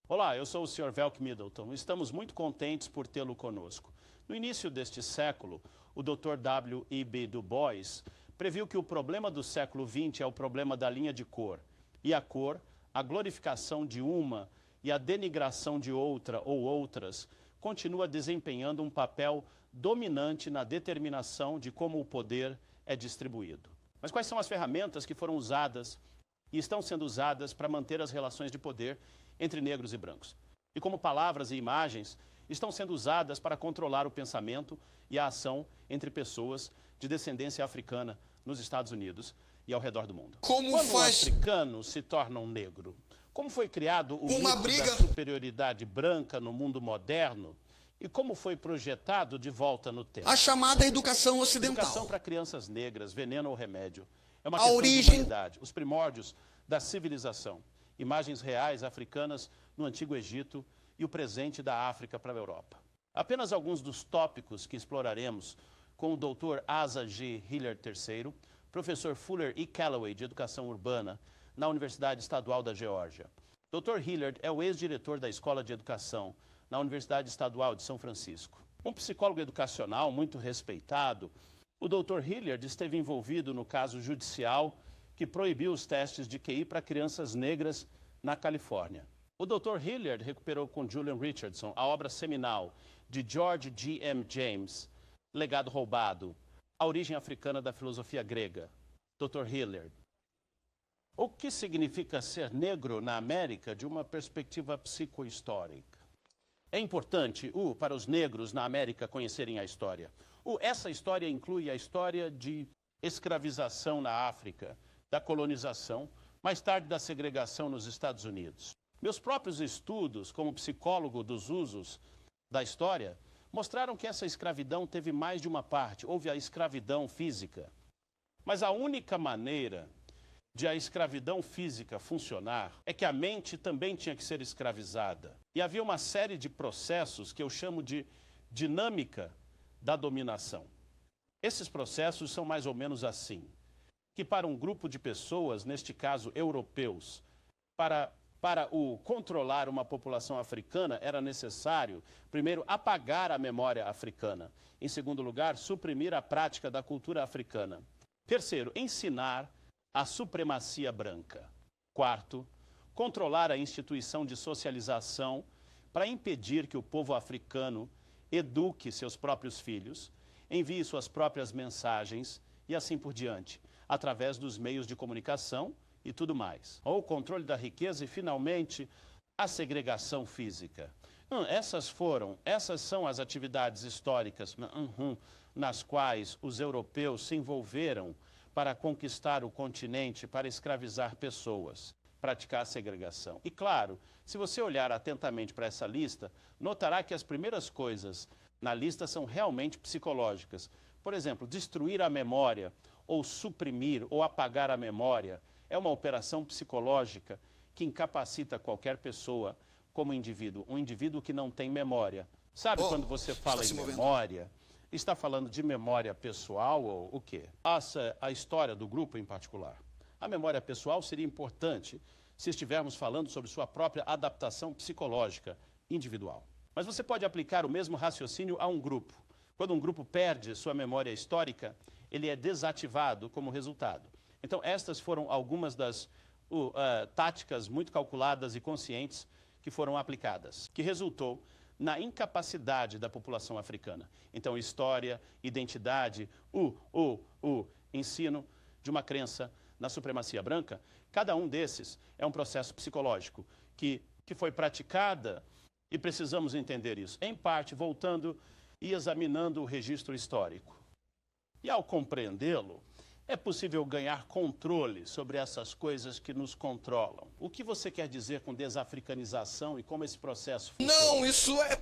Olá, eu sou o Sr. Velk Middleton. Estamos muito contentes por tê-lo conosco. No início deste século, o Dr. W.E.B. Du Bois previu que o problema do século XX é o problema da linha de cor. E a cor, a glorificação de uma e a denigração de outra ou outras, continua desempenhando um papel dominante na determinação de como o poder é distribuído. Mas quais são as ferramentas que foram usadas e estão sendo usadas para manter as relações de poder entre negros e brancos? E como palavras e imagens estão sendo usadas para controlar o pensamento e a ação entre pessoas de descendência africana nos Estados Unidos e ao redor do mundo? Quando um africano se torna um negro, como foi criado o mito da superioridade branca no mundo moderno e como foi projetado de volta no tempo? A chamada educação ocidental. Educação para crianças negras, veneno ou remédio. É uma questão de humanidade, os primórdios da civilização. Imagens reais africanas no Antigo Egito e o presente da África para a Europa. Apenas alguns dos tópicos que exploraremos com o Dr. Asa G. Hilliard III, professor Fuller E. Calloway de Educação Urbana na Universidade Estadual da Geórgia. Dr. Hilliard é o ex-diretor da Escola de Educação na Universidade Estadual de São Francisco. Um psicólogo educacional muito respeitado, o Dr. Hilliard esteve envolvido no caso judicial que proibiu os testes de QI para crianças negras na Califórnia. O Dr. Hilliard recuperou com Julian Richardson a obra seminal de George G.M. James, Legado Roubado, a origem africana da filosofia grega. Dr. Hilliard. O que significa ser negro na América de uma perspectiva psicohistórica? É importante, para os negros na América conhecerem a história. Essa história inclui a história de escravização na África, da colonização, mais tarde da segregação nos Estados Unidos. Meus próprios estudos como psicólogo dos usos da história mostraram que essa escravidão teve mais de uma parte. Houve a escravidão física. Mas a única maneira de a escravidão física funcionar é que a mente também tinha que ser escravizada. E havia uma série de processos que eu chamo de dinâmica da dominação. Esses processos são mais ou menos assim, que para um grupo de pessoas, neste caso europeus, para controlar uma população africana era necessário, primeiro, apagar a memória africana. Em segundo lugar, suprimir a prática da cultura africana. Terceiro, ensinar a supremacia branca. Quarto, controlar a instituição de socialização para impedir que o povo africano eduque seus próprios filhos, envie suas próprias mensagens e assim por diante, através dos meios de comunicação e tudo mais. Ou o controle da riqueza e, finalmente, a segregação física. Essas são as atividades históricas nas quais os europeus se envolveram para conquistar o continente, para escravizar pessoas, praticar a segregação. E, claro, se você olhar atentamente para essa lista, notará que as primeiras coisas na lista são realmente psicológicas. Por exemplo, destruir a memória, ou suprimir, ou apagar a memória, é uma operação psicológica que incapacita qualquer pessoa como indivíduo. Um indivíduo que não tem memória. Sabe quando você fala em memória, está falando de memória pessoal ou o quê? A história do grupo em particular. A memória pessoal seria importante se estivermos falando sobre sua própria adaptação psicológica individual. Mas você pode aplicar o mesmo raciocínio a um grupo. Quando um grupo perde sua memória histórica, ele é desativado como resultado. Então, estas foram algumas das táticas muito calculadas e conscientes que foram aplicadas, que resultou na incapacidade da população africana. Então, história, identidade, ensino de uma crença na supremacia branca, cada um desses é um processo psicológico que foi praticada e precisamos entender isso, em parte, voltando e examinando o registro histórico. E ao compreendê-lo, é possível ganhar controle sobre essas coisas que nos controlam. O que você quer dizer com desafricanização e como esse processo funciona? Não, isso é...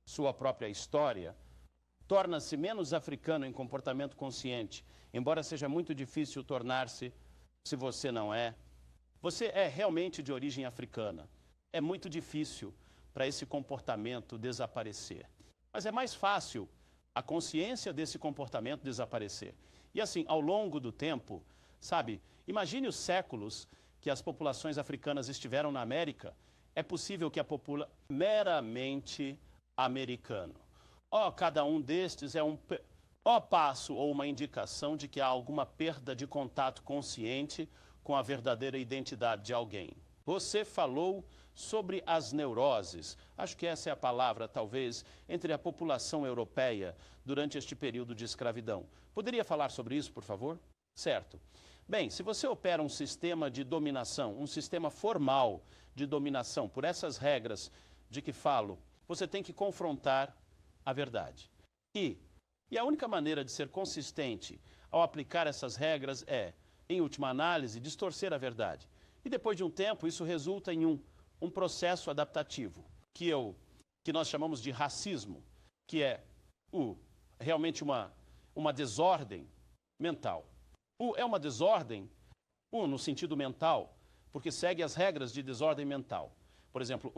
Sua própria história torna-se menos africano em comportamento consciente, embora seja muito difícil tornar-se se você não é. Você é realmente de origem africana. É muito difícil para esse comportamento desaparecer. Mas é mais fácil a consciência desse comportamento desaparecer. E assim, ao longo do tempo, sabe, imagine os séculos que as populações africanas estiveram na América é possível que a população meramente americano. Cada um destes é um passo ou uma indicação de que há alguma perda de contato consciente com a verdadeira identidade de alguém. Você falou sobre as neuroses. Acho que essa é a palavra, talvez, entre a população europeia durante este período de escravidão. Poderia falar sobre isso, por favor? Certo. Bem, se você opera um sistema de dominação, um sistema formal de dominação, por essas regras de que falo, você tem que confrontar a verdade. E a única maneira de ser consistente ao aplicar essas regras é, em última análise, distorcer a verdade. E depois de um tempo, isso resulta em um processo adaptativo, que nós chamamos de racismo, que é realmente uma desordem mental. É uma desordem, no sentido mental, porque segue as regras de desordem mental. Por exemplo,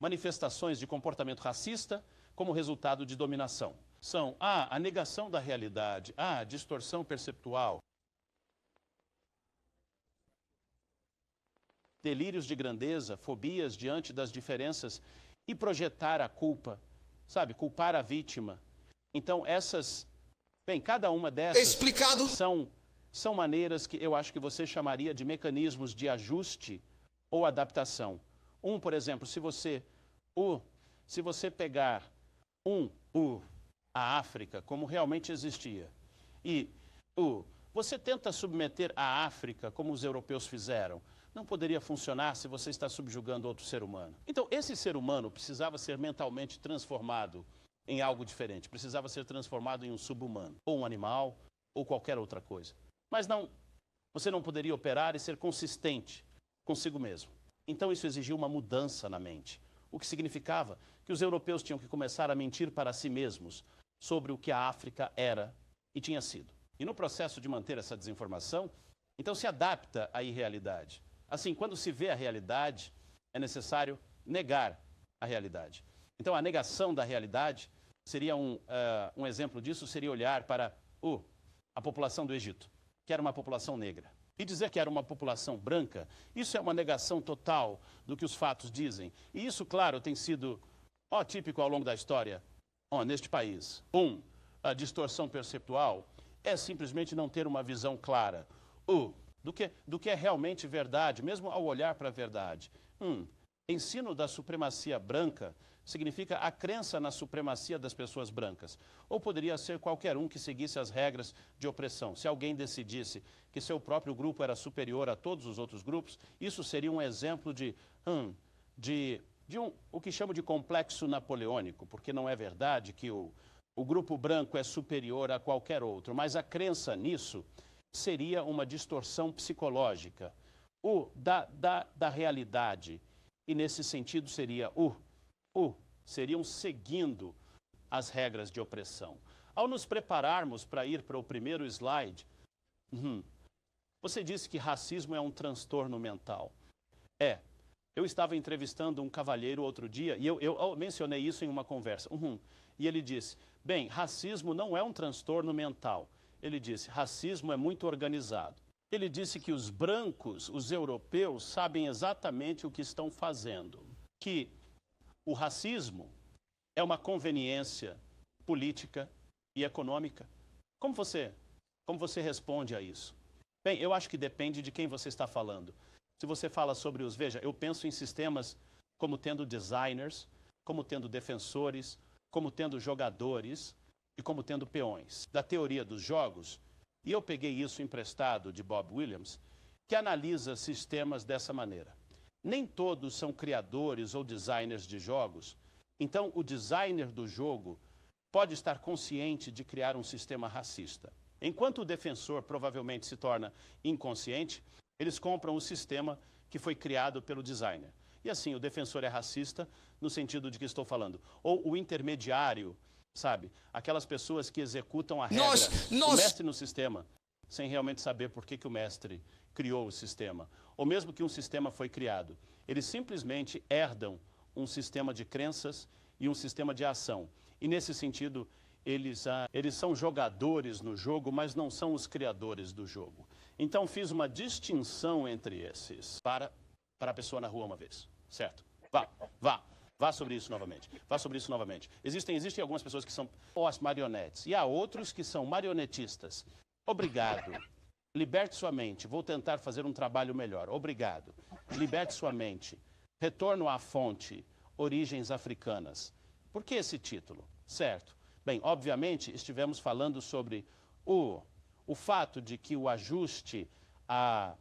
manifestações de comportamento racista como resultado de dominação. São a negação da realidade, a distorção perceptual, delírios de grandeza, fobias diante das diferenças e projetar a culpa, sabe? Culpar a vítima. Então, cada uma dessas Explicado. são maneiras que eu acho que você chamaria de mecanismos de ajuste ou adaptação. Por exemplo, se você pegar a África como realmente existia e você tenta submeter a África como os europeus fizeram, não poderia funcionar se você está subjugando outro ser humano. Então, esse ser humano precisava ser mentalmente transformado em algo diferente, precisava ser transformado em um sub-humano, ou um animal, ou qualquer outra coisa. Mas você não poderia operar e ser consistente consigo mesmo. Então, isso exigiu uma mudança na mente, o que significava que os europeus tinham que começar a mentir para si mesmos sobre o que a África era e tinha sido. E no processo de manter essa desinformação, então se adapta à irrealidade. Assim, quando se vê a realidade, é necessário negar a realidade. Então, a negação da realidade seria um exemplo disso, seria olhar para a população do Egito, que era uma população negra. E dizer que era uma população branca, isso é uma negação total do que os fatos dizem. E isso, claro, tem sido típico ao longo da história neste país. A distorção perceptual é simplesmente não ter uma visão clara do que é realmente verdade, mesmo ao olhar para a verdade. Ensino da supremacia branca significa a crença na supremacia das pessoas brancas. Ou poderia ser qualquer um que seguisse as regras de opressão. Se alguém decidisse que seu próprio grupo era superior a todos os outros grupos, isso seria um exemplo de o que chamo de complexo napoleônico, porque não é verdade que o grupo branco é superior a qualquer outro, mas a crença nisso seria uma distorção psicológica da realidade. E nesse sentido seriam seguindo as regras de opressão. Ao nos prepararmos para ir para o primeiro slide, você disse que racismo é um transtorno mental. Eu estava entrevistando um cavalheiro outro dia, e eu mencionei isso em uma conversa. E ele disse, bem, racismo não é um transtorno mental. Ele disse, racismo é muito organizado. Ele disse que os brancos, os europeus, sabem exatamente o que estão fazendo. Que o racismo é uma conveniência política e econômica. Como você responde a isso? Bem, eu acho que depende de quem você está falando. Se você fala sobre veja, eu penso em sistemas como tendo designers, como tendo defensores, como tendo jogadores e como tendo peões. Da teoria dos jogos, e eu peguei isso emprestado de Bob Williams, que analisa sistemas dessa maneira. Nem todos são criadores ou designers de jogos, então o designer do jogo pode estar consciente de criar um sistema racista. Enquanto o defensor provavelmente se torna inconsciente, eles compram o sistema que foi criado pelo designer. E assim, o defensor é racista no sentido de que estou falando. Ou o intermediário, sabe? Aquelas pessoas que executam a regra, o mestre no sistema, sem realmente saber por que o mestre criou o sistema. Ou mesmo que um sistema foi criado. Eles simplesmente herdam um sistema de crenças e um sistema de ação. E nesse sentido, eles são jogadores no jogo, mas não são os criadores do jogo. Então, fiz uma distinção entre esses para a pessoa na rua uma vez, certo? Vá sobre isso novamente. Vá sobre isso novamente. Existem algumas pessoas que são as marionetes e há outros que são marionetistas. Obrigado. Liberte sua mente. Vou tentar fazer um trabalho melhor. Obrigado. Liberte sua mente. Retorno à fonte. Origens africanas. Por que esse título? Certo. Bem, obviamente, estivemos falando sobre o fato de que o ajuste a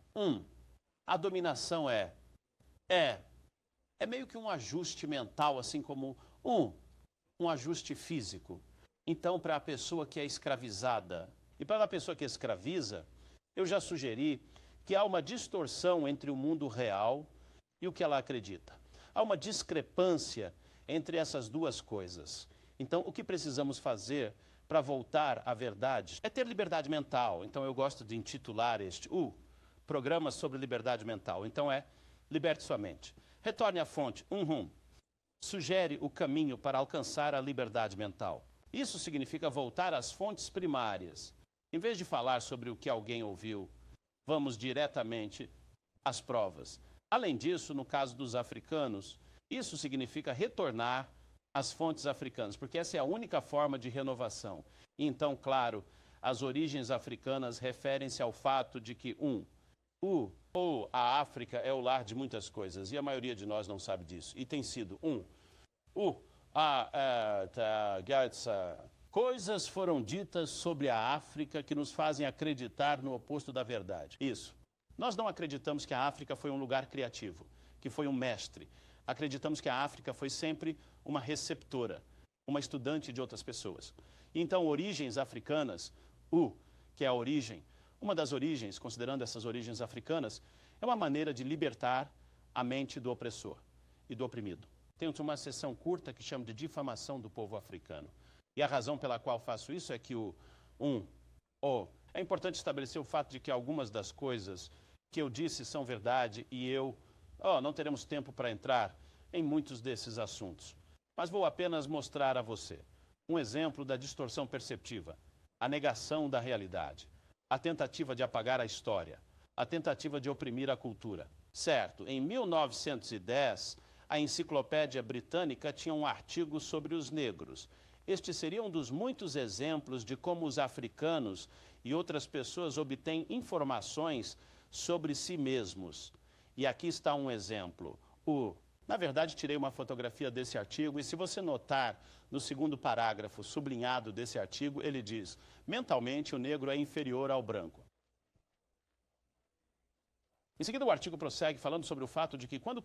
dominação é meio que um ajuste mental, assim como um ajuste físico. Então, para a pessoa que é escravizada e para a pessoa que escraviza, eu já sugeri que há uma distorção entre o mundo real e o que ela acredita. Há uma discrepância entre essas duas coisas. Então, o que precisamos fazer para voltar à verdade é ter liberdade mental. Então, eu gosto de intitular este programa sobre liberdade mental. Então, liberte sua mente. Retorne à fonte. Sugere o caminho para alcançar a liberdade mental. Isso significa voltar às fontes primárias. Em vez de falar sobre o que alguém ouviu, vamos diretamente às provas. Além disso, no caso dos africanos, isso significa retornar às fontes africanas, porque essa é a única forma de renovação. Então, claro, as origens africanas referem-se ao fato de que, a África é o lar de muitas coisas, e a maioria de nós não sabe disso. E tem sido, coisas foram ditas sobre a África que nos fazem acreditar no oposto da verdade. Isso. Nós não acreditamos que a África foi um lugar criativo, que foi um mestre. Acreditamos que a África foi sempre uma receptora, uma estudante de outras pessoas. Então, origens africanas, que é a origem, uma das origens, considerando essas origens africanas, é uma maneira de libertar a mente do opressor e do oprimido. Tem uma sessão curta que chama de difamação do povo africano. E a razão pela qual faço isso é que é importante estabelecer o fato de que algumas das coisas que eu disse são verdade e não teremos tempo para entrar em muitos desses assuntos. Mas vou apenas mostrar a você um exemplo da distorção perceptiva, a negação da realidade, a tentativa de apagar a história, a tentativa de oprimir a cultura. Certo, em 1910, a Enciclopédia Britânica tinha um artigo sobre os negros. Este seria um dos muitos exemplos de como os africanos e outras pessoas obtêm informações sobre si mesmos. E aqui está um exemplo. Na verdade, tirei uma fotografia desse artigo e se você notar no segundo parágrafo sublinhado desse artigo, ele diz: mentalmente o negro é inferior ao branco. Em seguida, o artigo prossegue falando sobre o fato de que quando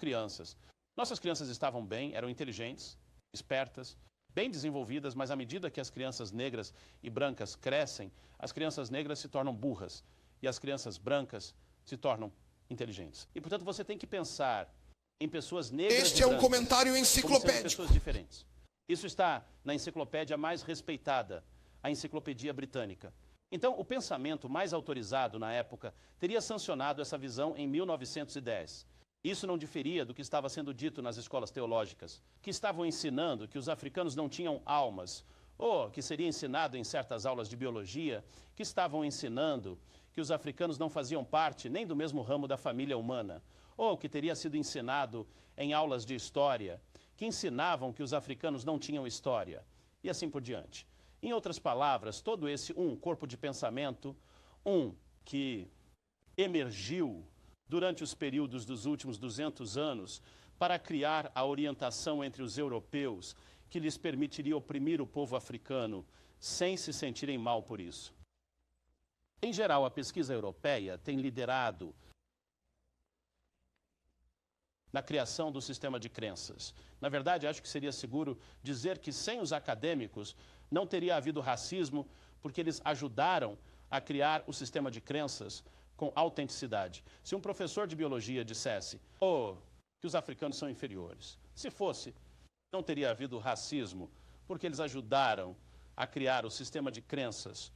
nossas crianças estavam bem, eram inteligentes, espertas, bem desenvolvidas, mas à medida que as crianças negras e brancas crescem, as crianças negras se tornam burras e as crianças brancas se tornam inteligentes. E, portanto, você tem que pensar em pessoas negras Este é um comentário enciclopédico. Pessoas diferentes. Isso está na enciclopédia mais respeitada, a Enciclopédia Britânica. Então, o pensamento mais autorizado na época teria sancionado essa visão em 1910. Isso não diferia do que estava sendo dito nas escolas teológicas, que estavam ensinando que os africanos não tinham almas, ou que seria ensinado em certas aulas de biologia, que estavam ensinando que os africanos não faziam parte nem do mesmo ramo da família humana, ou que teria sido ensinado em aulas de história, que ensinavam que os africanos não tinham história, e assim por diante. Em outras palavras, todo esse corpo de pensamento, que emergiu durante os períodos dos últimos 200 anos para criar a orientação entre os europeus que lhes permitiria oprimir o povo africano sem se sentirem mal por isso. Em geral, a pesquisa europeia tem liderado na criação do sistema de crenças. Na verdade, acho que seria seguro dizer que sem os acadêmicos não teria havido racismo, porque eles ajudaram a criar o sistema de crenças com autenticidade. Se um professor de biologia dissesse que os africanos são inferiores, se fosse, não teria havido racismo, porque eles ajudaram a criar o sistema de crenças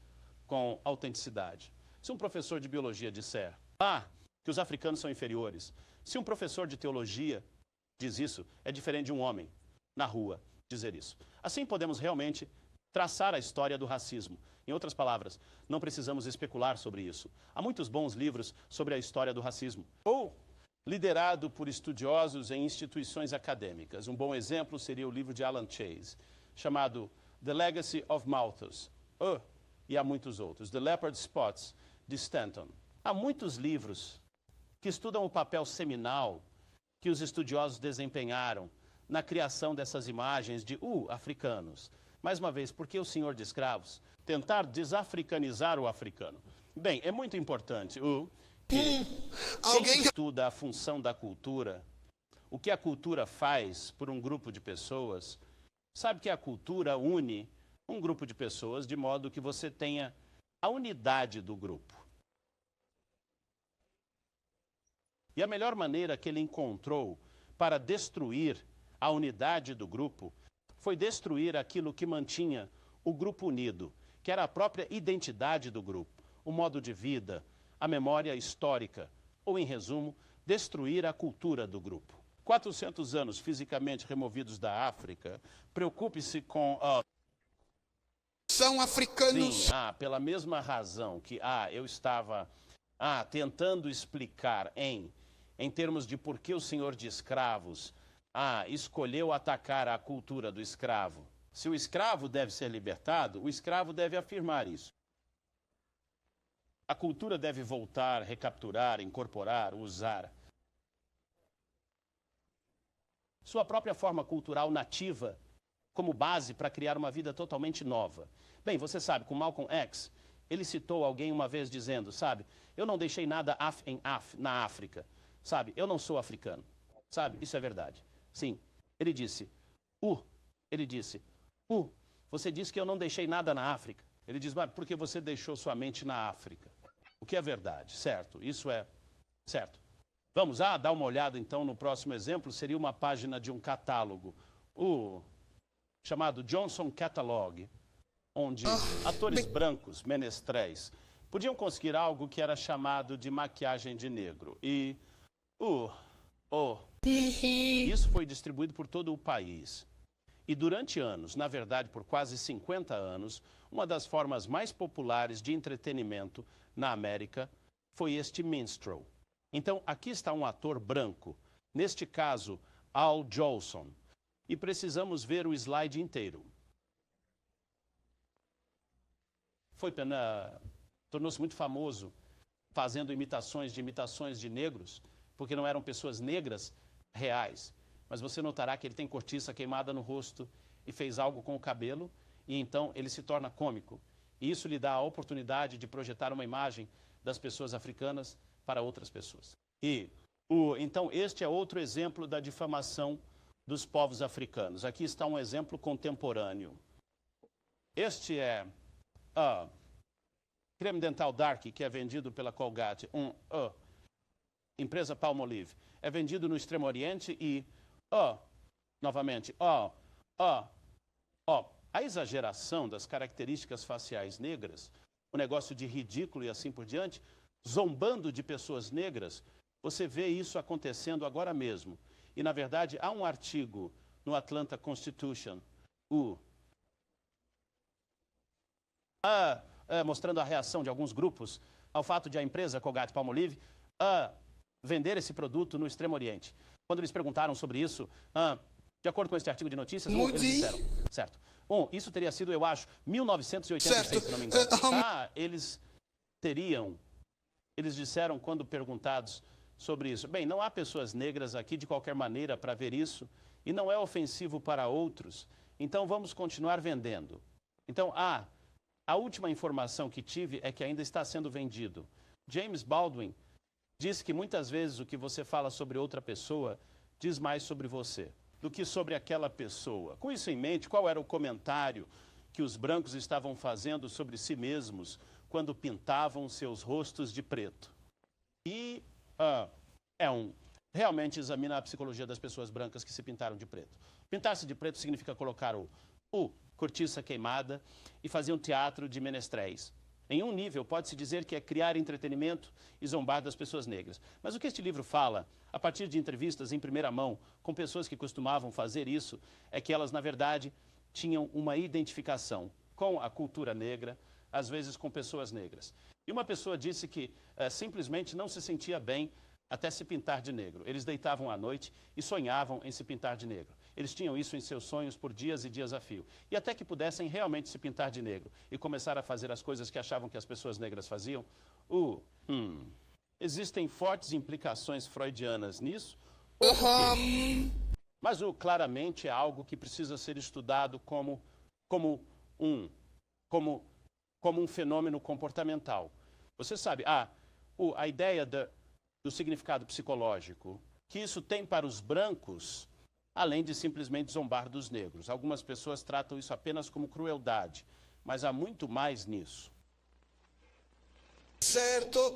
com autenticidade. Se um professor de biologia disser que os africanos são inferiores, se um professor de teologia diz isso, é diferente de um homem na rua dizer isso. Assim podemos realmente traçar a história do racismo. Em outras palavras, não precisamos especular sobre isso. Há muitos bons livros sobre a história do racismo. liderado por estudiosos em instituições acadêmicas. Um bom exemplo seria o livro de Alan Chase, chamado The Legacy of Malthus, e há muitos outros. The Leopard Spots, de Stanton. Há muitos livros que estudam o papel seminal que os estudiosos desempenharam na criação dessas imagens de africanos. Mais uma vez, por que o senhor de escravos? Tentar desafricanizar o africano. Bem, é muito importante que quem estuda a função da cultura, o que a cultura faz por um grupo de pessoas, sabe que a cultura une um grupo de pessoas de modo que você tenha a unidade do grupo. E a melhor maneira que ele encontrou para destruir a unidade do grupo foi destruir aquilo que mantinha o grupo unido, que era a própria identidade do grupo, o modo de vida, a memória histórica, ou, em resumo, destruir a cultura do grupo. 400 anos fisicamente removidos da África, preocupe-se com... São africanos. Sim, pela mesma razão que eu estava tentando explicar em termos de por que o senhor de escravos escolheu atacar a cultura do escravo. Se o escravo deve ser libertado, o escravo deve afirmar isso. A cultura deve voltar, recapturar, incorporar, usar sua própria forma cultural nativa como base para criar uma vida totalmente nova. Bem, você sabe, com Malcolm X, ele citou alguém uma vez dizendo, sabe, eu não deixei nada na África, sabe, eu não sou africano, sabe, isso é verdade. Sim, ele disse, você disse que eu não deixei nada na África. Ele diz, mas porque você deixou sua mente na África. O que é verdade, certo, isso é certo. Vamos dar uma olhada então no próximo exemplo, seria uma página de um catálogo, chamado Johnson Catalog, onde atores brancos, menestréis, podiam conseguir algo que era chamado de maquiagem de negro. E isso foi distribuído por todo o país. E durante anos, na verdade por quase 50 anos, uma das formas mais populares de entretenimento na América foi este minstrel. Então, aqui está um ator branco, neste caso, Al Jolson. E precisamos ver o slide inteiro. Tornou-se muito famoso fazendo imitações de negros, porque não eram pessoas negras reais. Mas você notará que ele tem cortiça queimada no rosto e fez algo com o cabelo, e então ele se torna cômico. E isso lhe dá a oportunidade de projetar uma imagem das pessoas africanas para outras pessoas. Então, este é outro exemplo da difamação dos povos africanos. Aqui está um exemplo contemporâneo. Este é creme dental Dark, que é vendido pela Colgate, empresa Palmolive. É vendido no Extremo Oriente e, novamente, a exageração das características faciais negras, o negócio de ridículo e assim por diante, zombando de pessoas negras, você vê isso acontecendo agora mesmo. E, na verdade, há um artigo no Atlanta Constitution, mostrando a reação de alguns grupos ao fato de a empresa Colgate-Palmolive vender esse produto no Extremo Oriente. Quando eles perguntaram sobre isso, de acordo com este artigo de notícias, eles disseram, certo. Isso teria sido, eu acho, 1986, se não me engano. Eles disseram, quando perguntados sobre isso, bem, não há pessoas negras aqui de qualquer maneira para ver isso, e não é ofensivo para outros, então vamos continuar vendendo. Então, a última informação que tive é que ainda está sendo vendido. James Baldwin disse que muitas vezes o que você fala sobre outra pessoa diz mais sobre você do que sobre aquela pessoa. Com isso em mente, qual era o comentário que os brancos estavam fazendo sobre si mesmos quando pintavam seus rostos de preto? E realmente examina a psicologia das pessoas brancas que se pintaram de preto. Pintar-se de preto significa colocar cortiça queimada e fazer um teatro de menestréis. Em um nível, pode-se dizer que é criar entretenimento e zombar das pessoas negras. Mas o que este livro fala, a partir de entrevistas em primeira mão com pessoas que costumavam fazer isso, é que elas, na verdade, tinham uma identificação com a cultura negra, às vezes com pessoas negras. E uma pessoa disse que simplesmente não se sentia bem até se pintar de negro. Eles deitavam à noite e sonhavam em se pintar de negro. Eles tinham isso em seus sonhos por dias e dias a fio. E até que pudessem realmente se pintar de negro e começar a fazer as coisas que achavam que as pessoas negras faziam, existem fortes implicações freudianas nisso? Mas claramente é algo que precisa ser estudado como um fenômeno comportamental. Você sabe, a ideia do significado psicológico que isso tem para os brancos, além de simplesmente zombar dos negros. Algumas pessoas tratam isso apenas como crueldade, mas há muito mais nisso. Certo,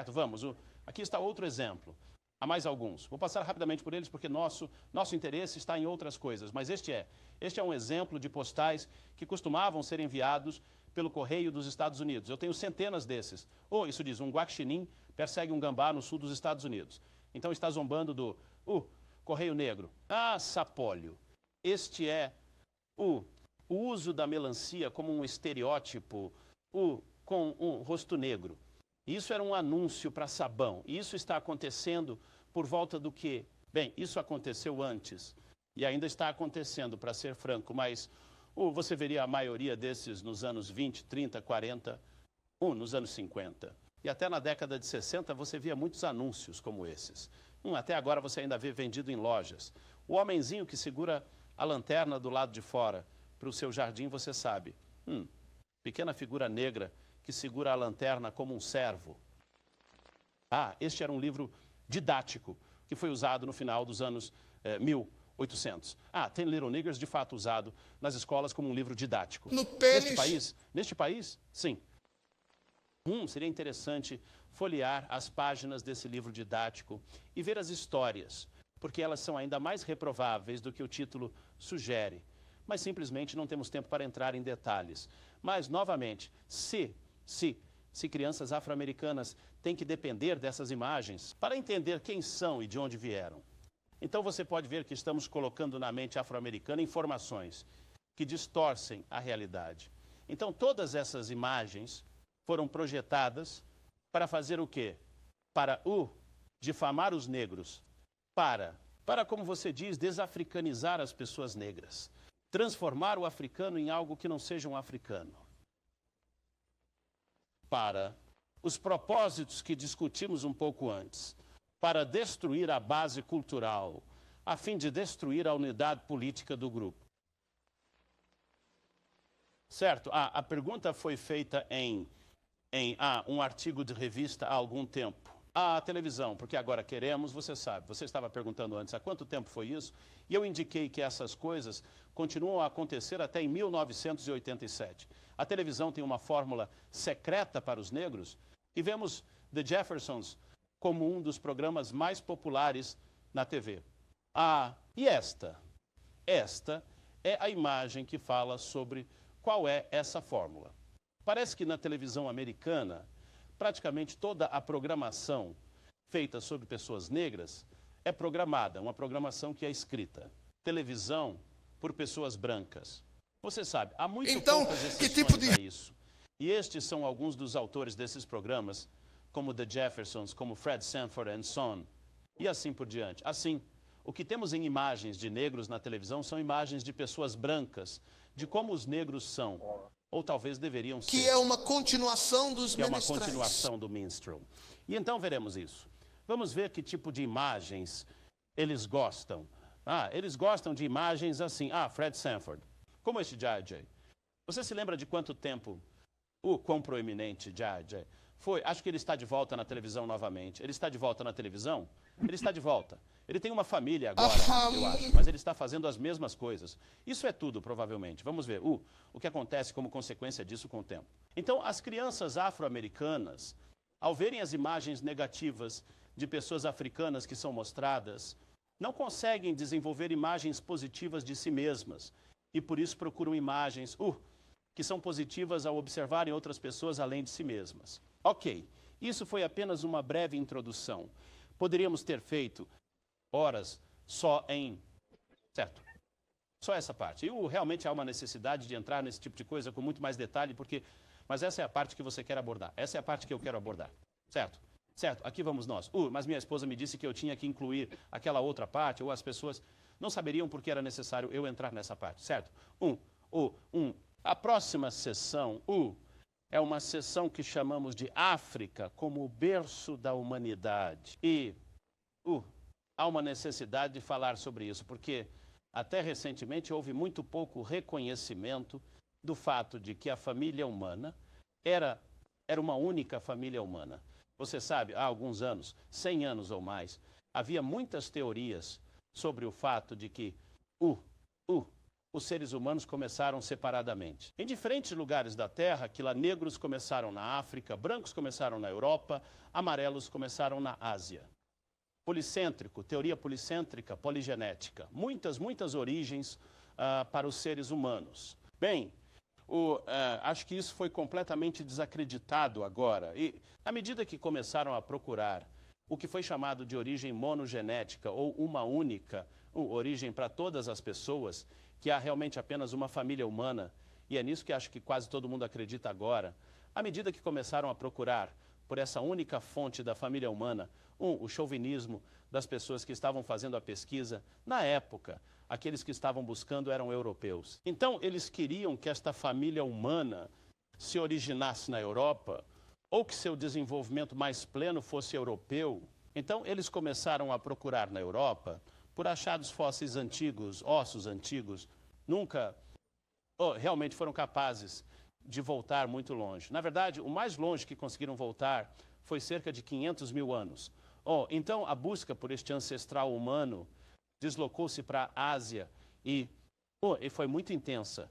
vamos. Aqui está outro exemplo. Há mais alguns. Vou passar rapidamente por eles porque nosso interesse está em outras coisas. Mas este é um exemplo de postais que costumavam ser enviados pelo correio dos Estados Unidos. Eu tenho centenas desses. Isso diz, um guaxinim persegue um gambá no sul dos Estados Unidos. Então está zombando do correio negro. Sapólio. Este é o uso da melancia como um estereótipo com um rosto negro. Isso era um anúncio para sabão. E isso está acontecendo por volta do quê? Bem, isso aconteceu antes. E ainda está acontecendo, para ser franco, mas você veria a maioria desses nos anos 20, 30, 40, nos anos 50. E até na década de 60 você via muitos anúncios como esses. Até agora você ainda vê vendido em lojas. O homenzinho que segura a lanterna do lado de fora para o seu jardim, você sabe. Pequena figura negra que segura a lanterna como um servo. Este era um livro didático que foi usado no final dos anos 1800. Tem Little Niggers de fato usado nas escolas como um livro didático. Neste país, sim. Seria interessante folhear as páginas desse livro didático e ver as histórias, porque elas são ainda mais reprováveis do que o título sugere. Mas simplesmente não temos tempo para entrar em detalhes. Mas, novamente, se crianças afro-americanas têm que depender dessas imagens para entender quem são e de onde vieram, então você pode ver que estamos colocando na mente afro-americana informações que distorcem a realidade. Então, todas essas imagens foram projetadas para fazer o quê? Para difamar os negros, para, como você diz, desafricanizar as pessoas negras, transformar o africano em algo que não seja um africano. Para os propósitos que discutimos um pouco antes, para destruir a base cultural, a fim de destruir a unidade política do grupo. Certo? A pergunta foi feita em um artigo de revista há algum tempo. A televisão, porque agora queremos, você sabe. Você estava perguntando antes há quanto tempo foi isso, e eu indiquei que essas coisas continuam a acontecer até em 1987. A televisão tem uma fórmula secreta para os negros, e vemos The Jeffersons como um dos programas mais populares na TV. E esta é a imagem que fala sobre qual é essa fórmula. Parece que na televisão americana, praticamente toda a programação feita sobre pessoas negras é programada, uma programação que é escrita. Televisão por pessoas brancas. Você sabe, há muito poucas exceções a isso. E estes são alguns dos autores desses programas, como The Jeffersons, como Fred Sanford and Son, e assim por diante. Assim, o que temos em imagens de negros na televisão são imagens de pessoas brancas, de como os negros são, ou talvez deveriam ser. Que é uma continuação dos que é uma continuação do minstrel. E então veremos isso. Vamos ver que tipo de imagens eles gostam. Eles gostam de imagens assim. Fred Sanford. Como este J.J. Você se lembra de quanto tempo o quão proeminente J.J. foi? Acho que ele está de volta na televisão novamente. Ele está de volta na televisão? Ele está de volta. Ele tem uma família agora, eu acho, mas ele está fazendo as mesmas coisas. Isso é tudo, provavelmente. Vamos ver o que acontece como consequência disso com o tempo. Então, as crianças afro-americanas, ao verem as imagens negativas de pessoas africanas que são mostradas, não conseguem desenvolver imagens positivas de si mesmas. E por isso procuram imagens que são positivas ao observarem outras pessoas além de si mesmas. Ok, isso foi apenas uma breve introdução. Poderíamos ter feito horas só certo, só essa parte. E realmente há uma necessidade de entrar nesse tipo de coisa com muito mais detalhe, mas essa é a parte que você quer abordar. Essa é a parte que eu quero abordar, certo? Certo, aqui vamos nós. Mas minha esposa me disse que eu tinha que incluir aquela outra parte, ou as pessoas não saberiam porque era necessário eu entrar nessa parte, certo? A próxima sessão, é uma sessão que chamamos de África como o berço da humanidade. E há uma necessidade de falar sobre isso, porque até recentemente houve muito pouco reconhecimento do fato de que a família humana era uma única família humana. Você sabe, há alguns anos, 100 anos ou mais, havia muitas teorias sobre o fato de que os seres humanos começaram separadamente. Em diferentes lugares da Terra, que lá negros começaram na África, brancos começaram na Europa, amarelos começaram na Ásia. Policêntrico, teoria policêntrica, poligenética. Muitas origens para os seres humanos. Bem, acho que isso foi completamente desacreditado agora. E, à medida que começaram a procurar o que foi chamado de origem monogenética, ou uma única origem para todas as pessoas, que há realmente apenas uma família humana, e é nisso que acho que quase todo mundo acredita agora, à medida que começaram a procurar por essa única fonte da família humana, o chauvinismo das pessoas que estavam fazendo a pesquisa, na época, aqueles que estavam buscando eram europeus. Então, eles queriam que esta família humana se originasse na Europa, ou que seu desenvolvimento mais pleno fosse europeu. Então, eles começaram a procurar na Europa por achados fósseis antigos, ossos antigos, nunca realmente foram capazes de voltar muito longe. Na verdade, o mais longe que conseguiram voltar foi cerca de 500 mil anos. Então, a busca por este ancestral humano deslocou-se para a Ásia e foi muito intensa.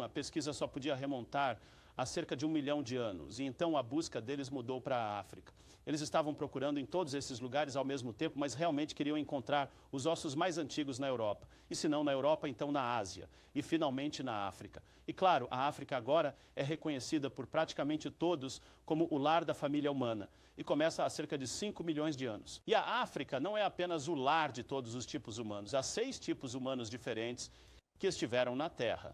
A pesquisa só podia remontar a cerca de 1 milhão de anos, e então a busca deles mudou para a África. Eles estavam procurando em todos esses lugares ao mesmo tempo, mas realmente queriam encontrar os ossos mais antigos na Europa. E se não na Europa, então na Ásia. E finalmente na África. E claro, a África agora é reconhecida por praticamente todos como o lar da família humana. E começa há cerca de 5 milhões de anos. E a África não é apenas o lar de todos os tipos humanos. Há 6 tipos humanos diferentes que estiveram na Terra.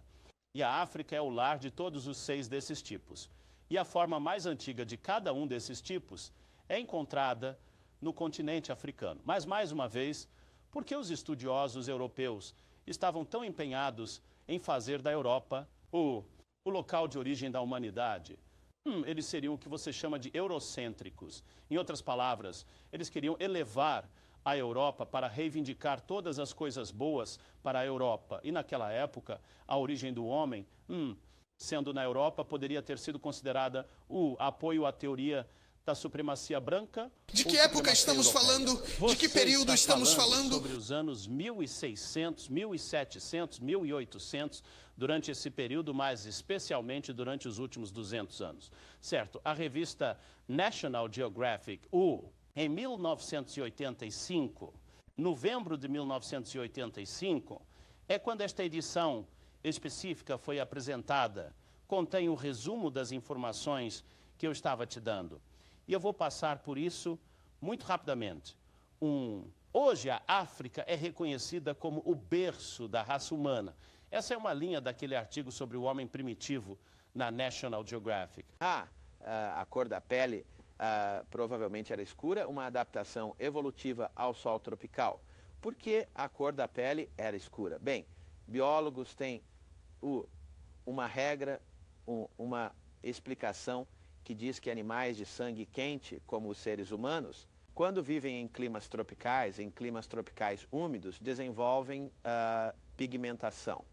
E a África é o lar de todos os 6 desses tipos. E a forma mais antiga de cada um desses tipos é encontrada no continente africano. Mas, mais uma vez, por que os estudiosos europeus estavam tão empenhados em fazer da Europa o local de origem da humanidade? Eles seriam o que você chama de eurocêntricos. Em outras palavras, eles queriam elevar a Europa para reivindicar todas as coisas boas para a Europa. E naquela época, a origem do homem, sendo na Europa, poderia ter sido considerada o apoio à teoria da supremacia branca. De que época estamos falando? De que período estamos falando? Sobre os anos 1600, 1700, 1800, durante esse período, mas especialmente durante os últimos 200 anos. Certo, a revista National Geographic, em 1985, novembro de 1985, é quando esta edição específica foi apresentada. Contém o resumo das informações que eu estava te dando. E eu vou passar por isso muito rapidamente. Hoje a África é reconhecida como o berço da raça humana. Essa é uma linha daquele artigo sobre o homem primitivo na National Geographic. A cor da pele provavelmente era escura, uma adaptação evolutiva ao sol tropical. Por que a cor da pele era escura? Bem, biólogos têm uma regra, uma explicação que diz que animais de sangue quente, como os seres humanos, quando vivem em climas tropicais úmidos, desenvolvem pigmentação.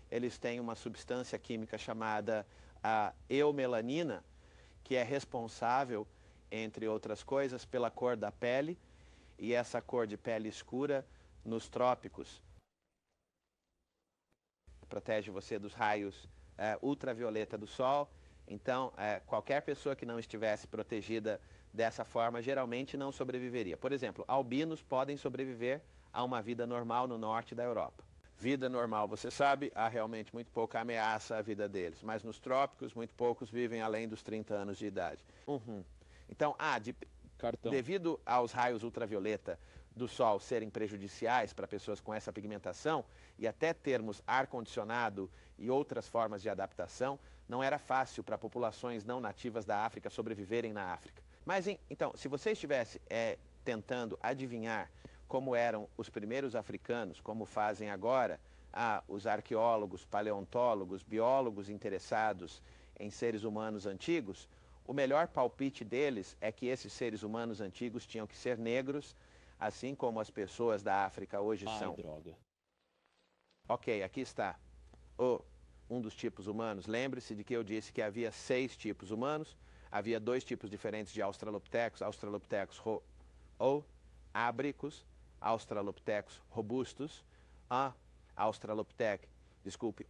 Eles têm uma substância química chamada eumelanina, que é responsável, entre outras coisas, pela cor da pele, e essa cor de pele escura nos trópicos protege você dos raios ultravioleta do sol. Então, qualquer pessoa que não estivesse protegida dessa forma, geralmente não sobreviveria. Por exemplo, albinos podem sobreviver a uma vida normal no norte da Europa. Vida normal, você sabe, há realmente muito pouca ameaça à vida deles. Mas nos trópicos, muito poucos vivem além dos 30 anos de idade. Então, devido aos raios ultravioleta do sol serem prejudiciais para pessoas com essa pigmentação, e até termos ar-condicionado e outras formas de adaptação, não era fácil para populações não nativas da África sobreviverem na África. Mas, então, se você estivesse tentando adivinhar como eram os primeiros africanos, como fazem agora os arqueólogos, paleontólogos, biólogos interessados em seres humanos antigos, o melhor palpite deles é que esses seres humanos antigos tinham que ser negros, assim como as pessoas da África hoje são. Droga. Ok, aqui está um dos tipos humanos. Lembre-se de que eu disse que havia 6 tipos humanos. Havia 2 tipos diferentes de Australopithecus, Australopithecus ou ábricos, Australopithecus robustus,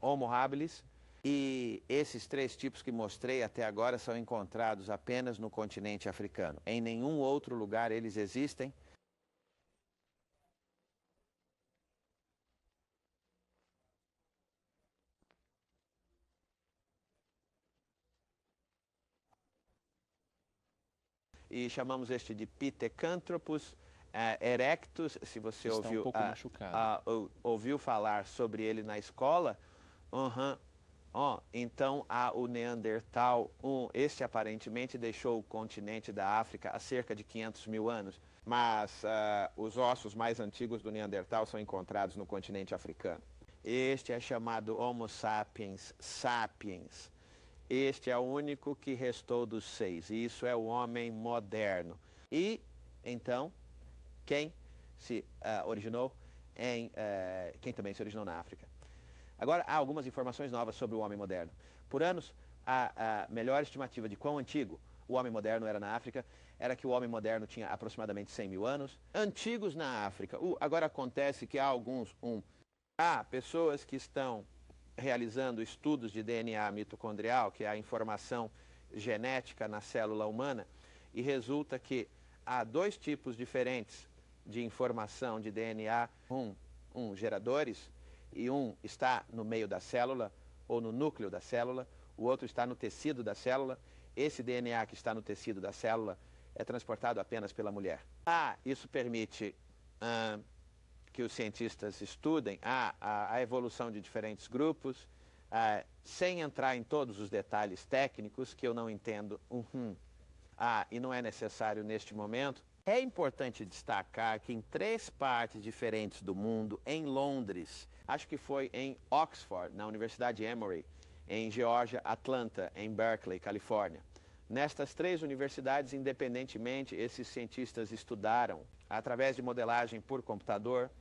Homo habilis. E esses 3 tipos que mostrei até agora são encontrados apenas no continente africano. Em nenhum outro lugar eles existem. E chamamos este de Pithecanthropus erectus. Se você ouviu, ouviu falar sobre ele na escola, então há o Neandertal 1. Este aparentemente deixou o continente da África há cerca de 500 mil anos. Mas os ossos mais antigos do Neandertal são encontrados no continente africano. Este é chamado Homo sapiens sapiens. Este é o único que restou dos 6. E isso é o homem moderno. E, então, quem se originou quem também se originou na África. Agora, há algumas informações novas sobre o homem moderno. Por anos, a melhor estimativa de quão antigo o homem moderno era na África era que o homem moderno tinha aproximadamente 100 mil anos. Antigos na África. Agora acontece que há há pessoas que estão realizando estudos de DNA mitocondrial, que é a informação genética na célula humana, e resulta que há 2 tipos diferentes de informação de DNA, geradores, e um está no meio da célula, ou no núcleo da célula, o outro está no tecido da célula. Esse DNA que está no tecido da célula é transportado apenas pela mulher. Isso permite que os cientistas estudem a evolução de diferentes grupos, sem entrar em todos os detalhes técnicos que eu não entendo. E não é necessário neste momento. É importante destacar que em 3 partes diferentes do mundo, em Londres, acho que foi em Oxford, na Universidade Emory, em Geórgia, Atlanta, em Berkeley, Califórnia. Nestas 3 universidades, independentemente, esses cientistas estudaram, através de modelagem por computador,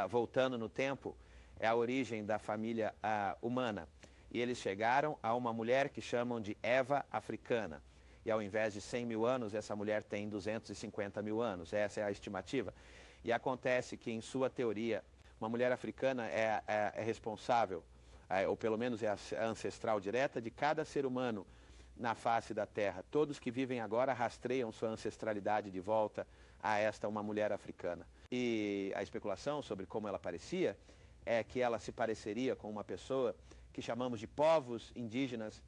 voltando no tempo, é a origem da família humana. E eles chegaram a uma mulher que chamam de Eva africana. E ao invés de 100 mil anos, essa mulher tem 250 mil anos. Essa é a estimativa. E acontece que, em sua teoria, uma mulher africana é responsável, ou pelo menos é a ancestral direta de cada ser humano na face da Terra. Todos que vivem agora rastreiam sua ancestralidade de volta a uma mulher africana. E a especulação sobre como ela parecia é que ela se pareceria com uma pessoa que chamamos de povos indígenas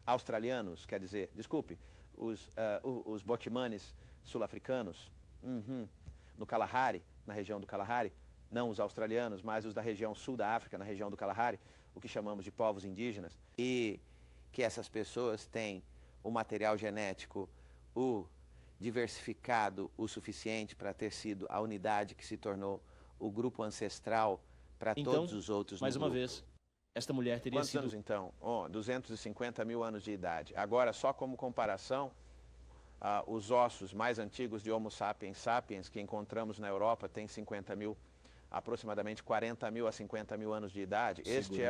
australianos, quer dizer, desculpe, os botimanes sul-africanos, no Kalahari, na região do Kalahari, não os australianos, mas os da região sul da África, na região do Kalahari, o que chamamos de povos indígenas, e que essas pessoas têm o material genético diversificado o suficiente para ter sido a unidade que se tornou o grupo ancestral para todos os outros no mais uma grupo. vez, esta mulher teria Quantos anos, então? 250 mil anos de idade. Agora, só como comparação, os ossos mais antigos de Homo sapiens sapiens que encontramos na Europa têm 50 mil, aproximadamente 40 mil a 50 mil anos de idade. Este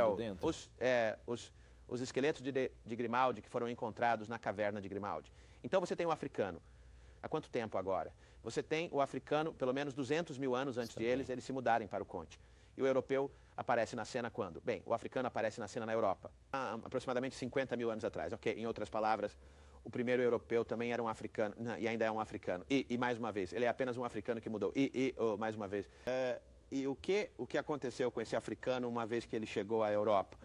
é os esqueletos de Grimaldi que foram encontrados na caverna de Grimaldi. Então você tem um africano. Há quanto tempo agora? Você tem o africano, pelo menos 200 mil anos antes de eles se mudarem para o Conte. E o europeu aparece na cena quando? Bem, o africano aparece na cena na Europa, aproximadamente 50 mil anos atrás. Ok, em outras palavras, o primeiro europeu também era um africano, e ainda é um africano. E mais uma vez, ele é apenas um africano que mudou. Mais uma vez. E o que aconteceu com esse africano uma vez que ele chegou à Europa?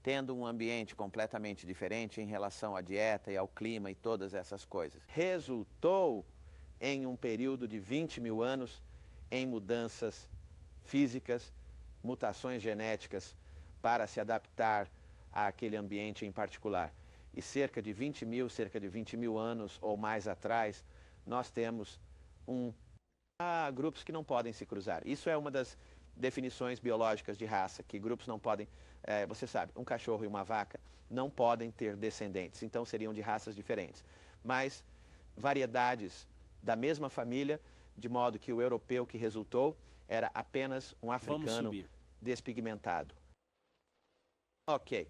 Tendo um ambiente completamente diferente em relação à dieta e ao clima e todas essas coisas. Resultou em um período de 20 mil anos em mudanças físicas, mutações genéticas para se adaptar àquele ambiente em particular. E cerca de 20 mil anos ou mais atrás, nós temos grupos que não podem se cruzar. Isso é uma das definições biológicas de raça, que grupos não podem, você sabe, um cachorro e uma vaca não podem ter descendentes, então seriam de raças diferentes. Mas variedades da mesma família, de modo que o europeu que resultou era apenas um africano despigmentado. Ok.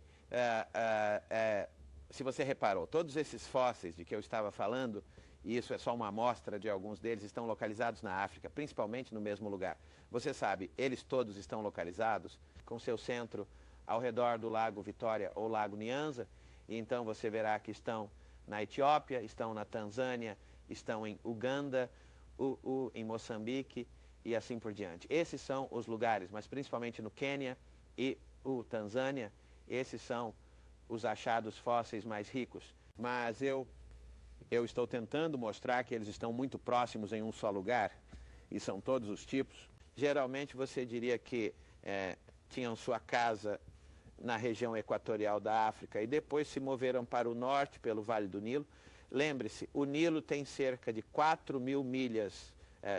Se você reparou, todos esses fósseis de que eu estava falando, e isso é só uma amostra de alguns deles, estão localizados na África, principalmente no mesmo lugar. Você sabe, eles todos estão localizados com seu centro ao redor do Lago Vitória ou Lago Nyanza, e então você verá que estão na Etiópia, estão na Tanzânia, estão em Uganda, em Moçambique e assim por diante. Esses são os lugares, mas principalmente no Quênia e o Tanzânia, esses são os achados fósseis mais ricos. Mas eu estou tentando mostrar que eles estão muito próximos em um só lugar, e são todos os tipos. Geralmente você diria que tinham sua casa na região equatorial da África e depois se moveram para o norte, pelo Vale do Nilo. Lembre-se, o Nilo tem cerca de 4 mil milhas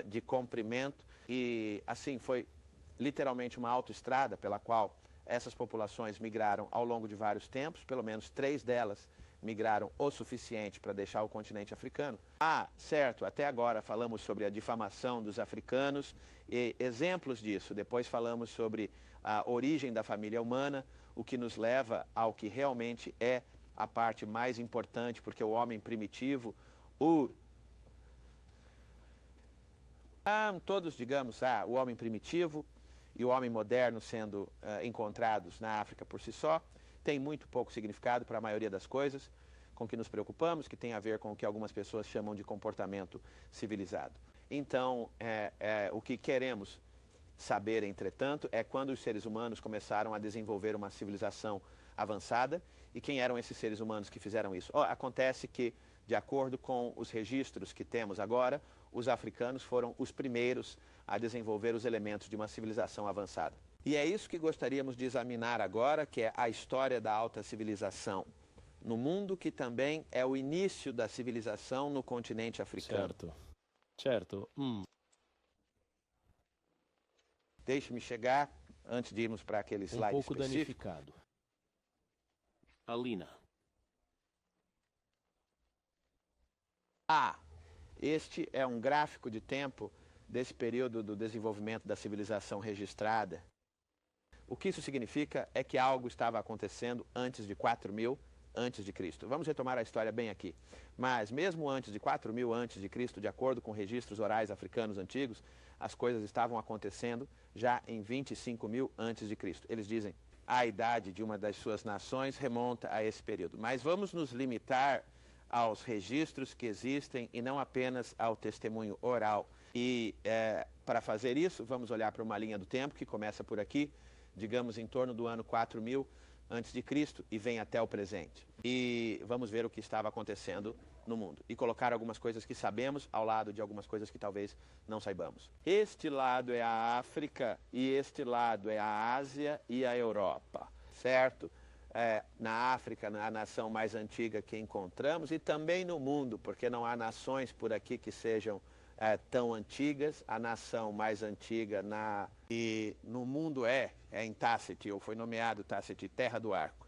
de comprimento e assim foi literalmente uma autoestrada pela qual essas populações migraram ao longo de vários tempos, pelo menos 3 delas migraram o suficiente para deixar o continente africano. Certo, até agora falamos sobre a difamação dos africanos e exemplos disso. Depois falamos sobre a origem da família humana, o que nos leva ao que realmente é a parte mais importante, porque o homem primitivo, todos digamos, o homem primitivo e o homem moderno sendo encontrados na África por si só, tem muito pouco significado para a maioria das coisas com que nos preocupamos, que tem a ver com o que algumas pessoas chamam de comportamento civilizado. Então, o que queremos saber, entretanto, é quando os seres humanos começaram a desenvolver uma civilização avançada e quem eram esses seres humanos que fizeram isso. Acontece que, de acordo com os registros que temos agora, os africanos foram os primeiros a desenvolver os elementos de uma civilização avançada. E é isso que gostaríamos de examinar agora, que é a história da alta civilização no mundo, que também é o início da civilização no continente africano. Certo. Deixe-me chegar, antes de irmos para aquele slide pouco específico. danificado. Alina. Este é um gráfico de tempo desse período do desenvolvimento da civilização registrada. O que isso significa é que algo estava acontecendo antes de 4.000 antes de Cristo. Vamos retomar a história bem aqui. Mas mesmo antes de 4.000 antes de Cristo, de acordo com registros orais africanos antigos, as coisas estavam acontecendo já em 25.000 antes de Cristo. Eles dizem a idade de uma das suas nações remonta a esse período. Mas vamos nos limitar aos registros que existem e não apenas ao testemunho oral. E para fazer isso, vamos olhar para uma linha do tempo que começa por aqui, digamos em torno do ano 4.000 antes de Cristo e vem até o presente. E vamos ver o que estava acontecendo no mundo e colocar algumas coisas que sabemos ao lado de algumas coisas que talvez não saibamos. Este lado é a África e este lado é a Ásia e a Europa, certo? Na África, a nação mais antiga que encontramos, e também no mundo, porque não há nações por aqui que sejam tão antigas. A nação mais antiga e no mundo é em Tácite, ou foi nomeado Tácite, Terra do Arco.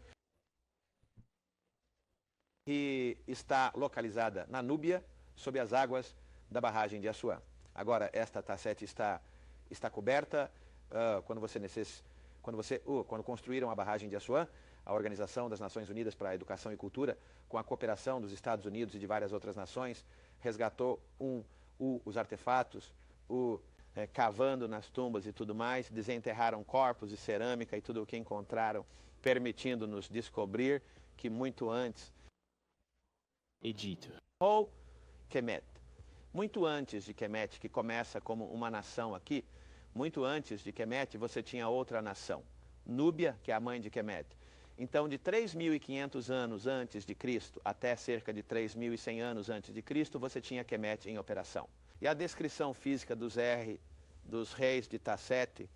E está localizada na Núbia, sob as águas da barragem de Assuã. Agora, esta Tácite está coberta quando construíram a barragem de Assuã, a Organização das Nações Unidas para a Educação e Cultura, com a cooperação dos Estados Unidos e de várias outras nações, resgatou os artefatos, cavando nas tumbas e tudo mais, desenterraram corpos e cerâmica e tudo o que encontraram, permitindo-nos descobrir que muito antes... Egito. Ou Kemet. Muito antes de Kemet, que começa como uma nação aqui, muito antes de Kemet você tinha outra nação, Núbia, que é a mãe de Kemet. Então, de 3.500 anos antes de Cristo até cerca de 3.100 anos antes de Cristo, você tinha Kemet em operação. E a descrição física dos reis de Tassete,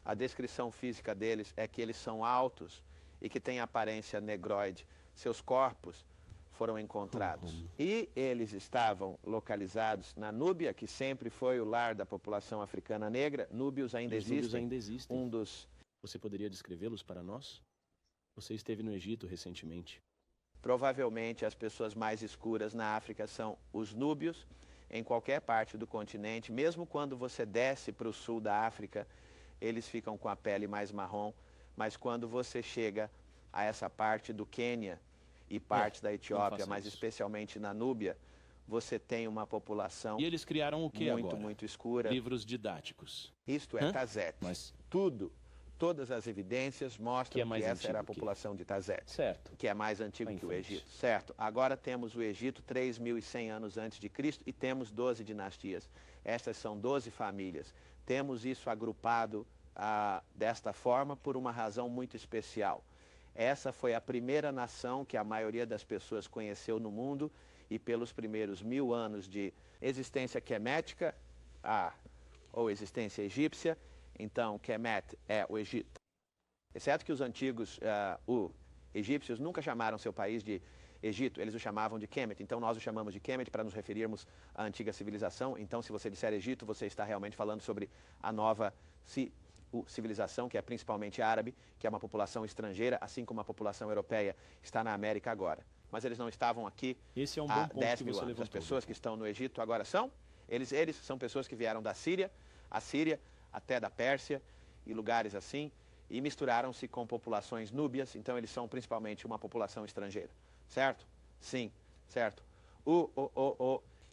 a descrição física deles é que eles são altos e que têm aparência negroide. Seus corpos foram encontrados. E eles estavam localizados na Núbia, que sempre foi o lar da população africana negra. Núbios ainda existem. Um dos... Você poderia descrevê-los para nós? Você esteve no Egito recentemente. Provavelmente as pessoas mais escuras na África são os núbios, em qualquer parte do continente. Mesmo quando você desce para o sul da África, eles ficam com a pele mais marrom. Mas quando você chega a essa parte do Quênia e partes da Etiópia, mas especialmente na Núbia, você tem uma população e eles criaram o que agora? Muito escura. Livros didáticos. Isto é Tazete. Mas... Todas as evidências mostram que essa era a população de Tazete. Certo. Que é mais antigo que o Egito. Certo. Agora temos o Egito 3.100 anos antes de Cristo e temos 12 dinastias. Essas são 12 famílias. Temos isso agrupado desta forma por uma razão muito especial. Essa foi a primeira nação que a maioria das pessoas conheceu no mundo e pelos primeiros 1000 anos de existência quemética, ou existência egípcia, então Kemet é o Egito. Exceto que os antigos egípcios nunca chamaram seu país de Egito, eles o chamavam de Kemet, então nós o chamamos de Kemet para nos referirmos à antiga civilização. Então, se você disser Egito, você está realmente falando sobre a nova civilização, que é principalmente árabe, que é uma população estrangeira, assim como a população europeia está na América agora. Mas eles não estavam aqui há 10 mil anos. As pessoas que estão no Egito agora são, eles são pessoas que vieram da Síria, a Síria até da Pérsia e lugares assim, e misturaram-se com populações núbias, então eles são principalmente uma população estrangeira. Certo? Sim, certo.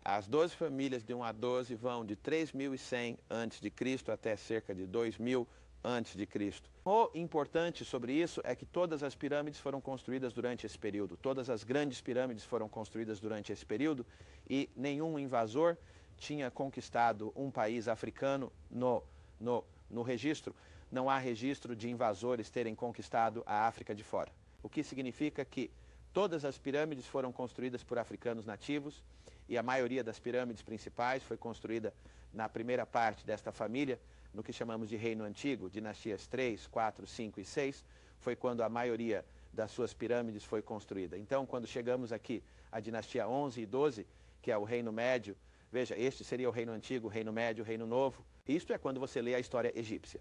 As 12 famílias de 1 a 12 vão de 3.100 a.C. até cerca de 2.000 a.C. O importante sobre isso é que todas as pirâmides foram construídas durante esse período. Todas as grandes pirâmides foram construídas durante esse período e nenhum invasor tinha conquistado um país africano no registro. Não há registro de invasores terem conquistado a África de fora. O que significa que todas as pirâmides foram construídas por africanos nativos e a maioria das pirâmides principais foi construída na primeira parte desta família, no que chamamos de Reino Antigo, dinastias 3, 4, 5 e 6, foi quando a maioria das suas pirâmides foi construída. Então, quando chegamos aqui à dinastia 11 e 12, que é o Reino Médio, veja, este seria o Reino Antigo, o Reino Médio, o Reino Novo. Isto é quando você lê a história egípcia,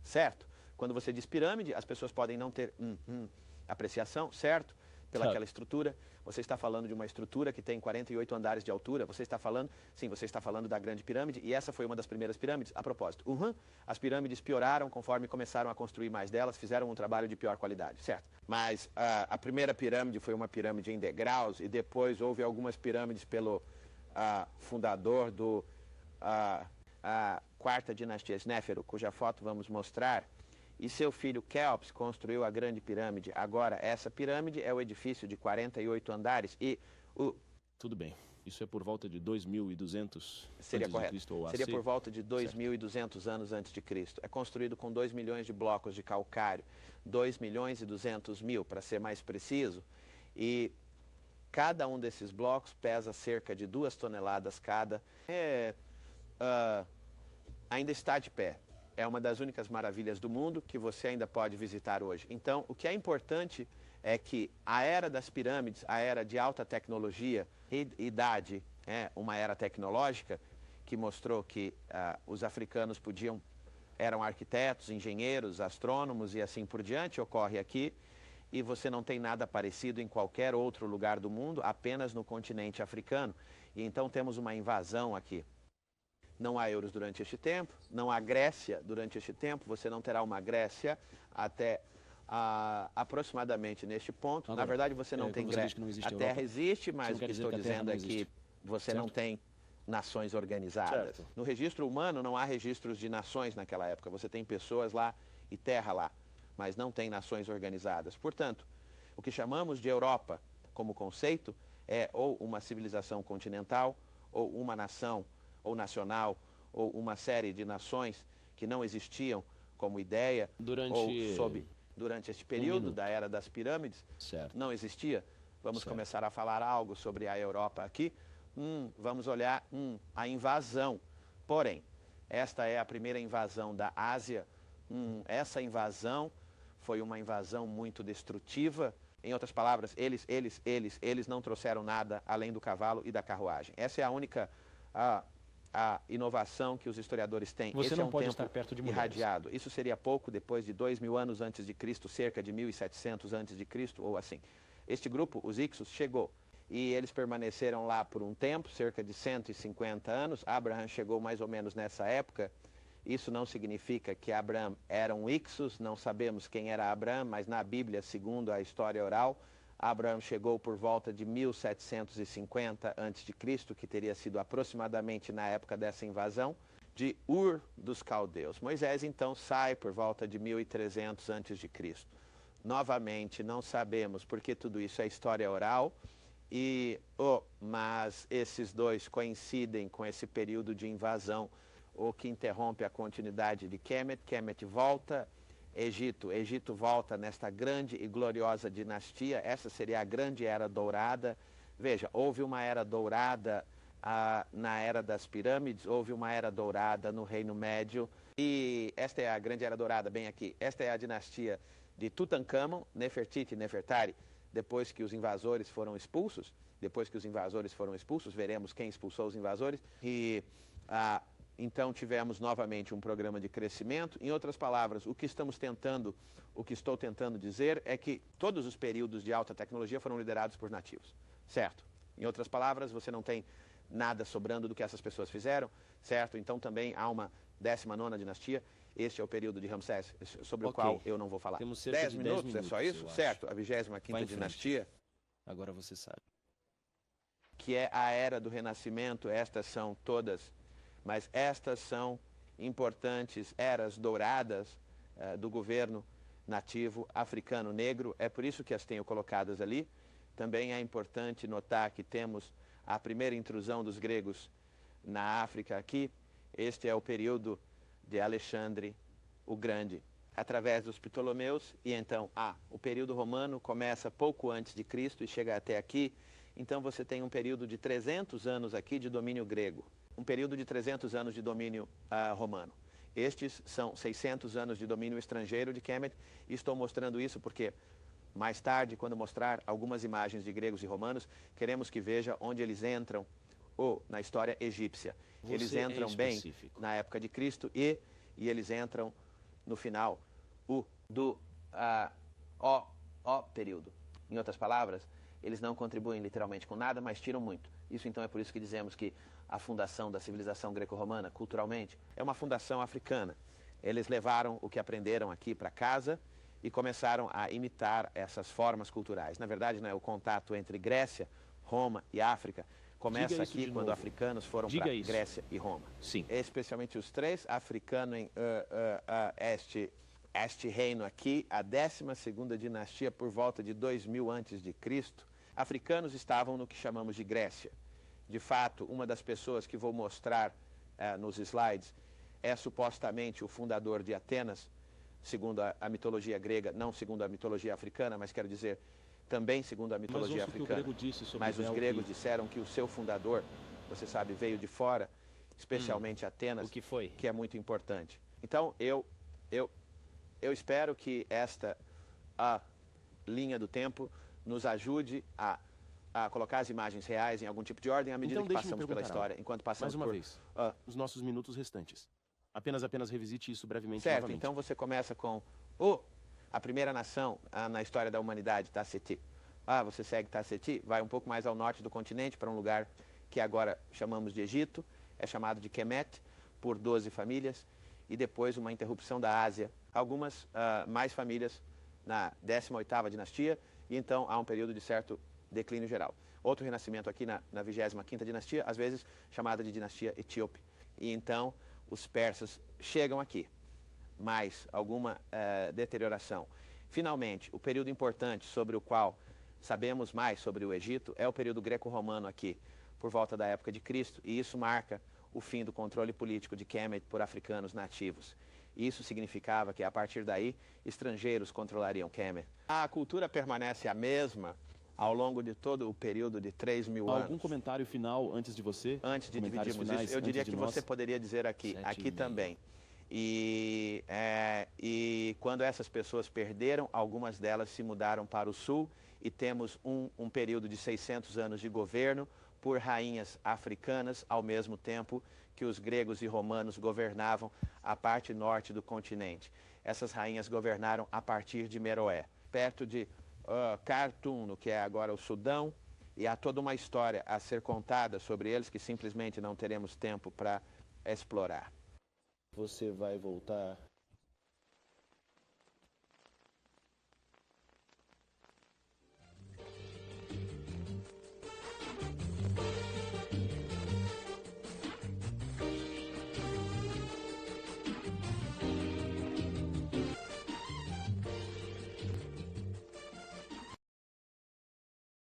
certo? Quando você diz pirâmide, as pessoas podem não ter apreciação, certo? Pelaquela estrutura. Você está falando de uma estrutura que tem 48 andares de altura. Você está falando, sim, você está falando da Grande Pirâmide, e essa foi uma das primeiras pirâmides. A propósito, as pirâmides pioraram conforme começaram a construir mais delas, fizeram um trabalho de pior qualidade, certo? Mas a primeira pirâmide foi uma pirâmide em degraus, e depois houve algumas pirâmides pelo fundador a quarta dinastia Snéfero, cuja foto vamos mostrar. E seu filho Quéops construiu a Grande Pirâmide. Agora, essa pirâmide é o edifício de 48 andares e Tudo bem. Isso é por volta de 2.200 seria antes correto. de Cristo ou AC? Seria por volta de 2.200 anos antes de Cristo. É construído com 2 milhões de blocos de calcário. 2.200.000, para ser mais preciso. E cada um desses blocos pesa cerca de 2 toneladas cada. Ainda está de pé. É uma das únicas maravilhas do mundo que você ainda pode visitar hoje. Então, o que é importante é que a era das pirâmides, a era de alta tecnologia e idade, uma era tecnológica que mostrou que os africanos eram arquitetos, engenheiros, astrônomos e assim por diante, ocorre aqui. E você não tem nada parecido em qualquer outro lugar do mundo, apenas no continente africano. E então temos uma invasão aqui. Não há euros durante este tempo, não há Grécia durante este tempo, você não terá uma Grécia até aproximadamente neste ponto. Agora, na verdade, você não tem Grécia. A Terra existe, mas o que estou dizendo é que você não tem nações organizadas. Certo. No registro humano não há registros de nações naquela época. Você tem pessoas lá e terra lá, mas não tem nações organizadas. Portanto, o que chamamos de Europa como conceito é ou uma civilização continental, ou uma nação ou nacional, ou uma série de nações que não existiam como ideia, ou sob durante este período da Era das Pirâmides, Certo. não existia. Vamos Certo. começar a falar algo sobre a Europa aqui. Vamos olhar a invasão. Porém, esta é a primeira invasão da Ásia. Essa invasão foi uma invasão muito destrutiva. Em outras palavras, eles não trouxeram nada além do cavalo e da carruagem. Essa é a única a inovação que os historiadores têm. Você Esse não é um pode tempo estar perto de mulheres. irradiado. Isso seria pouco depois de 2.000 anos antes de Cristo, cerca de 1.700 antes de Cristo, ou assim. Este grupo, os Ixos, chegou. E eles permaneceram lá por um tempo, cerca de 150 anos. Abraham chegou mais ou menos nessa época. Isso não significa que Abraham era um Ixos, não sabemos quem era Abraham, mas na Bíblia, segundo a história oral, Abraham chegou por volta de 1750 a.C., que teria sido aproximadamente na época dessa invasão, de Ur dos Caldeus. Moisés, então, sai por volta de 1300 a.C. Novamente, não sabemos, porque tudo isso é história oral, mas esses dois coincidem com esse período de invasão, o que interrompe a continuidade de Kemet. Kemet volta, Egito volta nesta grande e gloriosa dinastia. Essa seria a grande era dourada. Veja, houve uma era dourada na era das pirâmides, houve uma era dourada no Reino Médio, e esta é a grande era dourada, bem aqui. Esta é a dinastia de Tutankhamon, Nefertiti e Nefertari, depois que os invasores foram expulsos. Veremos quem expulsou os invasores. Então tivemos novamente um programa de crescimento. Em outras palavras, o que estou tentando dizer é que todos os períodos de alta tecnologia foram liderados por nativos, certo? Em outras palavras, você não tem nada sobrando do que essas pessoas fizeram, certo? Então também há uma 19ª dinastia. Este é o período de Ramsés, sobre o qual eu não vou falar. Temos cerca 10 de minutos, 10 minutos, é só isso? eu acho. Certo, a Vai 25ª em dinastia, Agora você sabe. que é a era do Renascimento. Estas são todas, mas estas são importantes eras douradas do governo nativo africano negro. É por isso que as tenho colocadas ali. Também é importante notar que temos a primeira intrusão dos gregos na África aqui. Este é o período de Alexandre o Grande, através dos Ptolomeus. E então, o período romano começa pouco antes de Cristo e chega até aqui. Então você tem um período de 300 anos aqui de domínio grego, um período de 300 anos de domínio romano. Estes são 600 anos de domínio estrangeiro de Kemet, e estou mostrando isso porque mais tarde, quando mostrar algumas imagens de gregos e romanos, queremos que veja onde eles entram na história egípcia. Eles entram bem na época de Cristo e eles entram no final do período. Em outras palavras, eles não contribuem literalmente com nada, mas tiram muito. Isso então é por isso que dizemos que a fundação da civilização greco-romana, culturalmente, é uma fundação africana. Eles levaram o que aprenderam aqui para casa e começaram a imitar essas formas culturais. Na verdade, o contato entre Grécia, Roma e África começa aqui quando africanos foram para Grécia e Roma. Sim. Especialmente os três africanos em este reino aqui, a 12ª dinastia por volta de 2000 a.C., africanos estavam no que chamamos de Grécia. De fato, uma das pessoas que vou mostrar nos slides é supostamente o fundador de Atenas, segundo a mitologia grega, não segundo a mitologia africana, mas quero dizer também segundo a mitologia africana. Mas os gregos disseram que o seu fundador, você sabe, veio de fora, especialmente Atenas, o que foi? Que é muito importante. Então, eu espero que esta linha do tempo nos ajude a colocar as imagens reais em algum tipo de ordem à medida que passamos pela história, enquanto passamos mais uma vez, os nossos minutos restantes. Apenas revisite isso brevemente certo, novamente. então você começa com a primeira nação na história da humanidade, Tasseti. Você segue Tasseti, vai um pouco mais ao norte do continente, para um lugar que agora chamamos de Egito, é chamado de Kemet, por 12 famílias, e depois uma interrupção da Ásia, algumas mais famílias na 18ª dinastia, e então há um período de certo declínio geral. Outro renascimento aqui na 25ª dinastia, às vezes chamada de dinastia etíope. E então os persas chegam aqui, mais alguma deterioração. Finalmente, o período importante sobre o qual sabemos mais sobre o Egito é o período greco-romano aqui, por volta da época de Cristo, e isso marca o fim do controle político de Kemet por africanos nativos. E isso significava que, a partir daí, estrangeiros controlariam Kemet. A cultura permanece a mesma ao longo de todo o período de 3.000 anos. Algum comentário final antes de você? Antes de dividirmos isso, eu diria que você poderia dizer aqui também. E quando essas pessoas perderam, algumas delas se mudaram para o sul e temos um período de 600 anos de governo por rainhas africanas, ao mesmo tempo que os gregos e romanos governavam a parte norte do continente. Essas rainhas governaram a partir de Meroé, perto de Khartoum, no que é agora o Sudão, e há toda uma história a ser contada sobre eles que simplesmente não teremos tempo para explorar. Você vai voltar?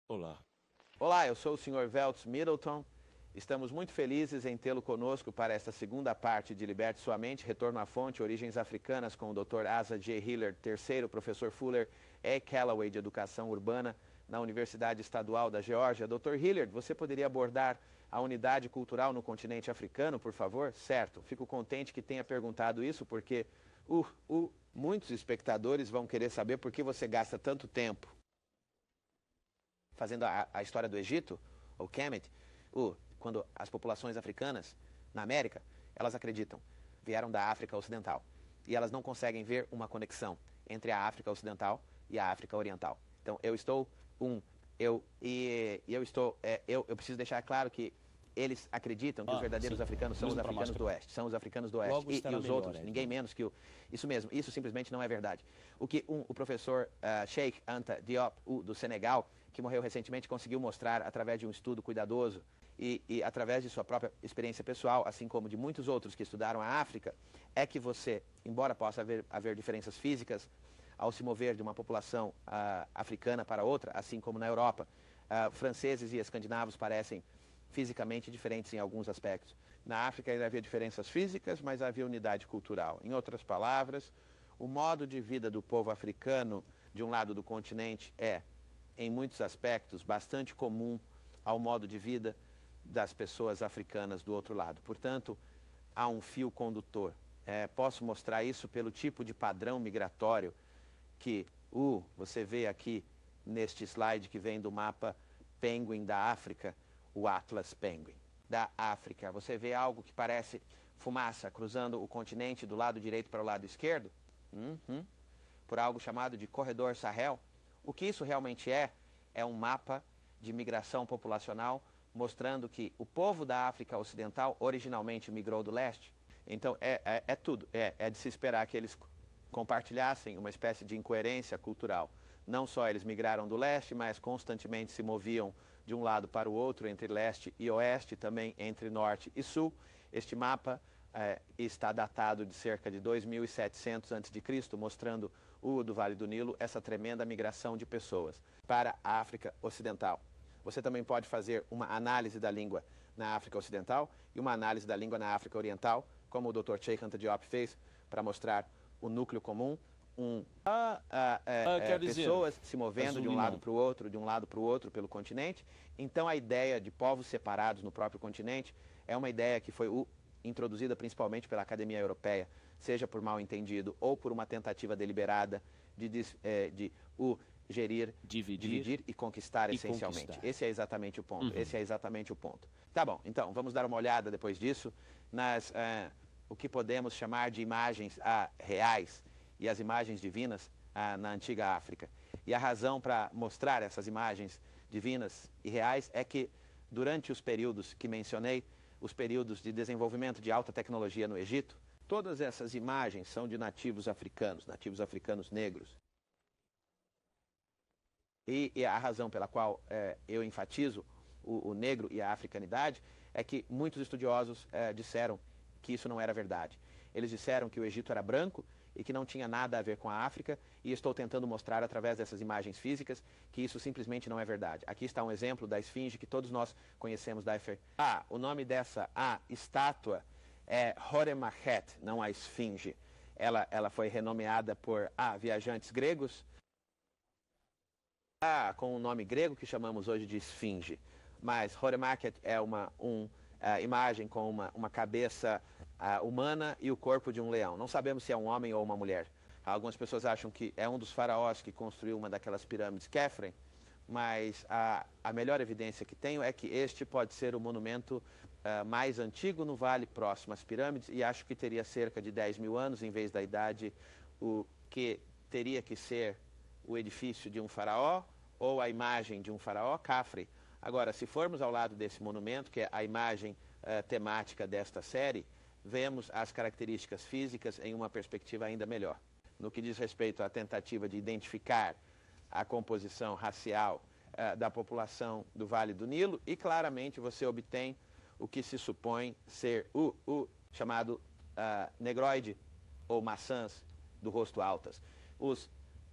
Olá. Olá, eu sou o Sr. Welts Middleton. Estamos muito felizes em tê-lo conosco para esta segunda parte de Liberte Sua Mente, Retorno à Fonte, Origens Africanas, com o Dr. Asa J. Hillard III, Professor Fuller E. Callaway, de Educação Urbana, na Universidade Estadual da Geórgia. Dr. Hillard, você poderia abordar a unidade cultural no continente africano, por favor? Certo. Fico contente que tenha perguntado isso, porque muitos espectadores vão querer saber por que você gasta tanto tempo fazendo a história do Egito, ou Kemet, quando as populações africanas, na América, elas acreditam, vieram da África Ocidental. E elas não conseguem ver uma conexão entre a África Ocidental e a África Oriental. Então, eu preciso deixar claro que eles acreditam que os verdadeiros africanos são os africanos do Oeste. São os africanos do Oeste. E os outros, ninguém menos que isso mesmo, isso simplesmente não é verdade. O que o professor Cheikh Anta Diop, do Senegal, que morreu recentemente, conseguiu mostrar através de um estudo cuidadoso e através de sua própria experiência pessoal, assim como de muitos outros que estudaram a África, é que você, embora possa haver diferenças físicas ao se mover de uma população africana para outra, assim como na Europa, franceses e escandinavos parecem fisicamente diferentes em alguns aspectos. Na África ainda havia diferenças físicas, mas havia unidade cultural. Em outras palavras, o modo de vida do povo africano de um lado do continente é, em muitos aspectos, bastante comum ao modo de vida das pessoas africanas do outro lado. Portanto, há um fio condutor. Posso mostrar isso pelo tipo de padrão migratório que você vê aqui neste slide que vem do mapa Penguin da África, o Atlas Penguin da África. Você vê algo que parece fumaça cruzando o continente do lado direito para o lado esquerdo, por algo chamado de Corredor Sahel. O que isso realmente é um mapa de migração populacional mostrando que o povo da África Ocidental originalmente migrou do leste. Então, é de se esperar que eles compartilhassem uma espécie de incoerência cultural. Não só eles migraram do leste, mas constantemente se moviam de um lado para o outro, entre leste e oeste, também entre norte e sul. Este mapa está datado de cerca de 2.700 a.C., mostrando do Vale do Nilo, essa tremenda migração de pessoas para a África Ocidental. Você também pode fazer uma análise da língua na África Ocidental e uma análise da língua na África Oriental, como o Dr. Cheikh Anta Diop fez, para mostrar o núcleo comum, pessoas se movendo de um lado para o outro, de um lado para o outro pelo continente. Então, a ideia de povos separados no próprio continente é uma ideia que foi introduzida principalmente pela Academia Europeia, seja por mal entendido ou por uma tentativa deliberada de dividir e conquistar essencialmente. Esse é exatamente o ponto. Esse é exatamente o ponto. Tá bom, então, vamos dar uma olhada depois disso nas o que podemos chamar de imagens reais e as imagens divinas na antiga África. E a razão para mostrar essas imagens divinas e reais é que, durante os períodos que mencionei, os períodos de desenvolvimento de alta tecnologia no Egito, todas essas imagens são de nativos africanos negros. E a razão pela qual eu enfatizo o negro e a africanidade é que muitos estudiosos disseram que isso não era verdade. Eles disseram que o Egito era branco e que não tinha nada a ver com a África, e estou tentando mostrar através dessas imagens físicas que isso simplesmente não é verdade. Aqui está um exemplo da esfinge que todos nós conhecemos da o nome dessa estátua é Horemheb, não a esfinge. ela foi renomeada por viajantes gregos, com um nome grego que chamamos hoje de esfinge. Mas Horemheb é uma imagem com uma cabeça humana e o corpo de um leão. Não sabemos se é um homem ou uma mulher. Algumas pessoas acham que é um dos faraós que construiu uma daquelas pirâmides Khafre, mas a melhor evidência que tenho é que este pode ser o monumento mais antigo no vale próximo às pirâmides, e acho que teria cerca de 10 mil anos, em vez da idade, o que teria que ser o edifício de um faraó ou a imagem de um faraó, Khafre. Agora, se formos ao lado desse monumento, que é a imagem temática desta série, vemos as características físicas em uma perspectiva ainda melhor. No que diz respeito à tentativa de identificar a composição racial da população do Vale do Nilo, e claramente você obtém o que se supõe ser o chamado negroide, ou maçãs do rosto altas. Os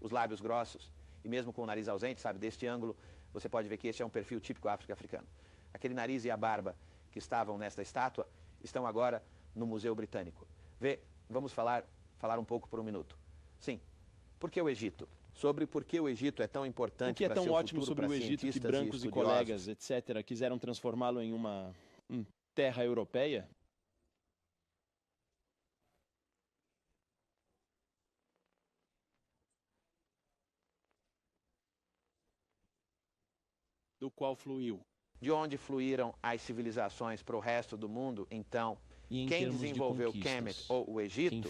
lábios grossos, e mesmo com o nariz ausente, sabe, deste ângulo, você pode ver que este é um perfil típico africano. Aquele nariz e a barba que estavam nesta estátua estão agora no Museu Britânico. Vamos falar um pouco por um minuto. Sim, por que o Egito? Sobre por que o Egito é tão importante para seu futuro, o que é tão ótimo sobre o Egito que brancos e colegas, etc., quiseram transformá-lo em uma terra europeia? Do qual fluiu. De onde fluíram as civilizações para o resto do mundo, então, quem desenvolveu Kemet ou o Egito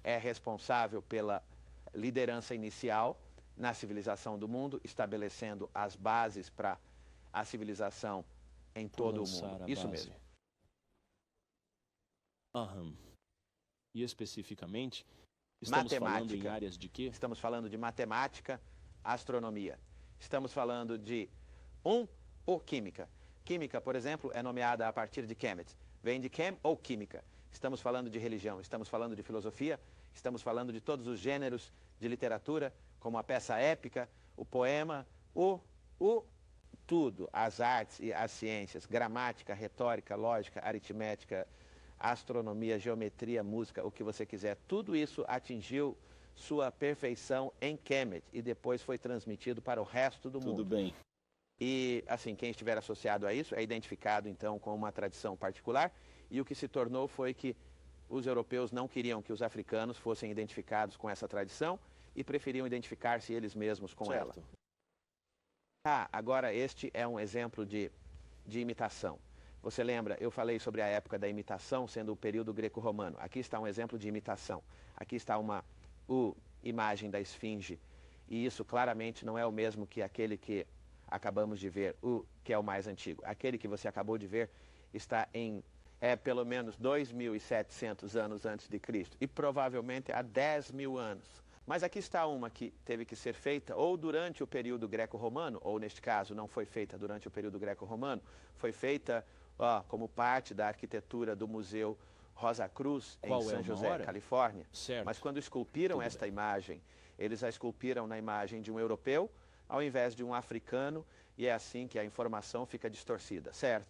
é responsável pela liderança inicial na civilização do mundo, estabelecendo as bases para a civilização em todo o mundo. Isso mesmo. E especificamente, estamos falando em áreas de quê? Estamos falando de matemática, astronomia. Estamos falando de ou química. Química, por exemplo, é nomeada a partir de Kemet. Vem de Chem ou química. Estamos falando de religião, estamos falando de filosofia, estamos falando de todos os gêneros de literatura, como a peça épica, o poema, tudo, as artes e as ciências, gramática, retórica, lógica, aritmética, astronomia, geometria, música, o que você quiser. Tudo isso atingiu sua perfeição em Kemet e depois foi transmitido para o resto do mundo. Tudo bem. E, assim, quem estiver associado a isso é identificado, então, com uma tradição particular. E o que se tornou foi que os europeus não queriam que os africanos fossem identificados com essa tradição e preferiam identificar-se eles mesmos com ela. Agora, este é um exemplo de imitação. Você lembra, eu falei sobre a época da imitação sendo o período greco-romano. Aqui está um exemplo de imitação. Aqui está uma imagem da esfinge. E isso claramente não é o mesmo que aquele que acabamos de ver, que é o mais antigo. Aquele que você acabou de ver está em pelo menos 2.700 anos antes de Cristo e provavelmente há 10 mil anos. Mas aqui está uma que teve que ser feita ou durante o período greco-romano, ou neste caso não foi feita durante o período greco-romano, foi feita como parte da arquitetura do Museu Rosa Cruz em São José, Califórnia. Certo. Mas quando esculpiram esta imagem, eles a esculpiram na imagem de um europeu ao invés de um africano, e é assim que a informação fica distorcida, certo?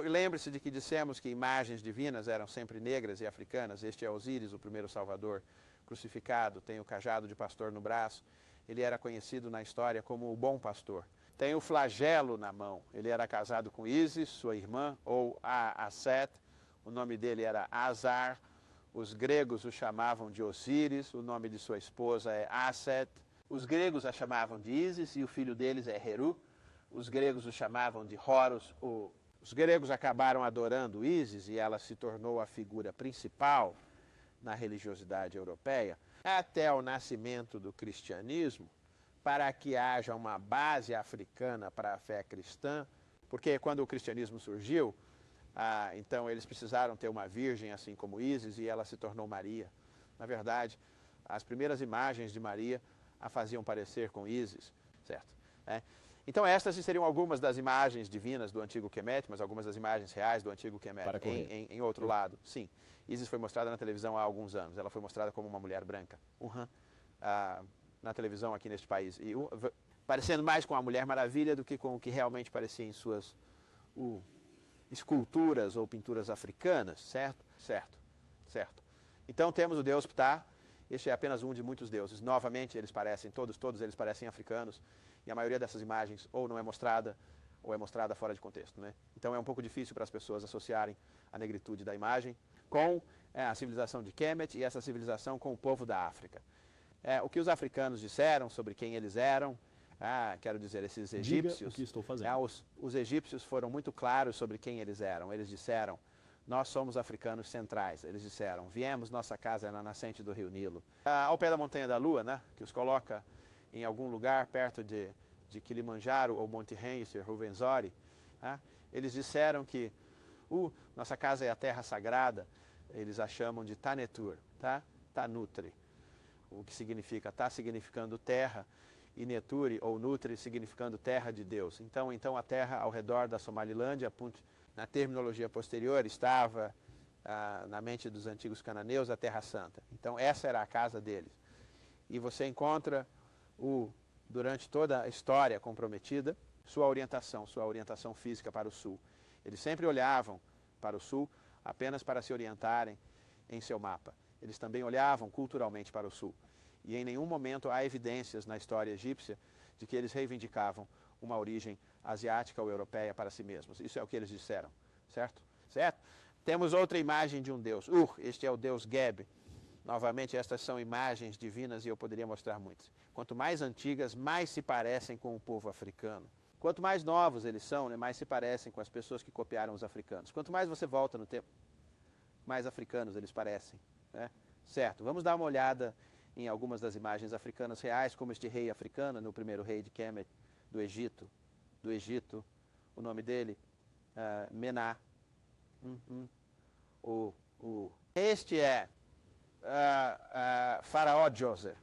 Lembre-se de que dissemos que imagens divinas eram sempre negras e africanas. Este é Osíris, o primeiro salvador crucificado, tem o cajado de pastor no braço. Ele era conhecido na história como o bom pastor. Tem o flagelo na mão. Ele era casado com Ísis, sua irmã, ou Aset. O nome dele era Azar. Os gregos o chamavam de Osíris. O nome de sua esposa é Aset. Os gregos a chamavam de Ísis e o filho deles é Heru. Os gregos o chamavam de Horus. Os gregos acabaram adorando Ísis e ela se tornou a figura principal na religiosidade europeia até o nascimento do cristianismo, para que haja uma base africana para a fé cristã, porque quando o cristianismo surgiu, então eles precisaram ter uma virgem assim como Ísis e ela se tornou Maria. Na verdade, as primeiras imagens de Maria a faziam parecer com Ísis, certo? Então estas seriam algumas das imagens divinas do antigo Kemet, mas algumas das imagens reais do antigo Kemet. Em outro lado, sim. Ísis foi mostrada na televisão há alguns anos. Ela foi mostrada como uma mulher branca. Na televisão aqui neste país. E, parecendo mais com a Mulher Maravilha do que com o que realmente parecia em suas esculturas ou pinturas africanas, certo? Certo. Então temos o deus Ptah. Este é apenas um de muitos deuses. Novamente, eles parecem, todos eles parecem africanos. E a maioria dessas imagens ou não é mostrada, ou é mostrada fora de contexto, né? Então é um pouco difícil para as pessoas associarem a negritude da imagem com a civilização de Kemet e essa civilização com o povo da África. O que os africanos disseram sobre quem eles eram, quero dizer, esses egípcios... Diga o que estou fazendo. Os egípcios foram muito claros sobre quem eles eram. Eles disseram, nós somos africanos centrais. Eles disseram, viemos, nossa casa é na nascente do rio Nilo. Ao pé da Montanha da Lua, né, que os coloca em algum lugar perto de Kilimanjaro ou Monte Rainier, Ruvenzori, eles disseram que nossa casa é a terra sagrada. Eles a chamam de Tanetur, Tanutri, o que significa, significando terra, e Neturi ou Nutri significando terra de Deus. Então a terra ao redor da Somalilândia, na terminologia posterior, estava na mente dos antigos cananeus a Terra Santa. Então essa era a casa deles. E você encontra durante toda a história comprometida, sua orientação física para o sul. Eles sempre olhavam para o sul apenas para se orientarem em seu mapa. Eles também olhavam culturalmente para o sul. E em nenhum momento há evidências na história egípcia de que eles reivindicavam uma origem asiática ou europeia para si mesmos. Isso é o que eles disseram, certo? Certo? Temos outra imagem de um deus, este é o deus Geb. Novamente, estas são imagens divinas e eu poderia mostrar muitas. Quanto mais antigas, mais se parecem com o povo africano. Quanto mais novos eles são, né, mais se parecem com as pessoas que copiaram os africanos. Quanto mais você volta no tempo, mais africanos eles parecem, né? Certo, vamos dar uma olhada em algumas das imagens africanas reais, como este rei africano, no primeiro rei de Kemet, do Egito, o nome dele, Mená. Este é Faraó Djoser.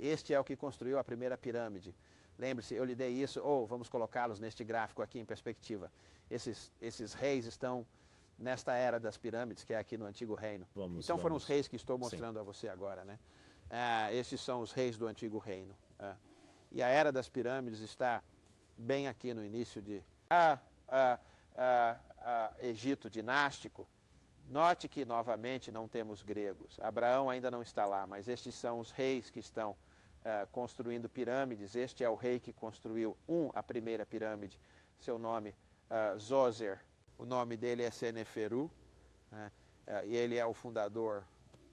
Este é o que construiu a primeira pirâmide. Lembre-se, eu lhe dei isso, vamos colocá-los neste gráfico aqui em perspectiva. Esses reis estão nesta era das pirâmides, que é aqui no Antigo Reino. Então foram os reis que estou mostrando a você agora, né? Esses são os reis do Antigo Reino. E a era das pirâmides está bem aqui no início de Egito dinástico. Note que, novamente, não temos gregos. Abraão ainda não está lá, mas estes são os reis que estão construindo pirâmides. Este é o rei que construiu a primeira pirâmide. Seu nome, Zoser. O nome dele é Seneferu. E ele é o fundador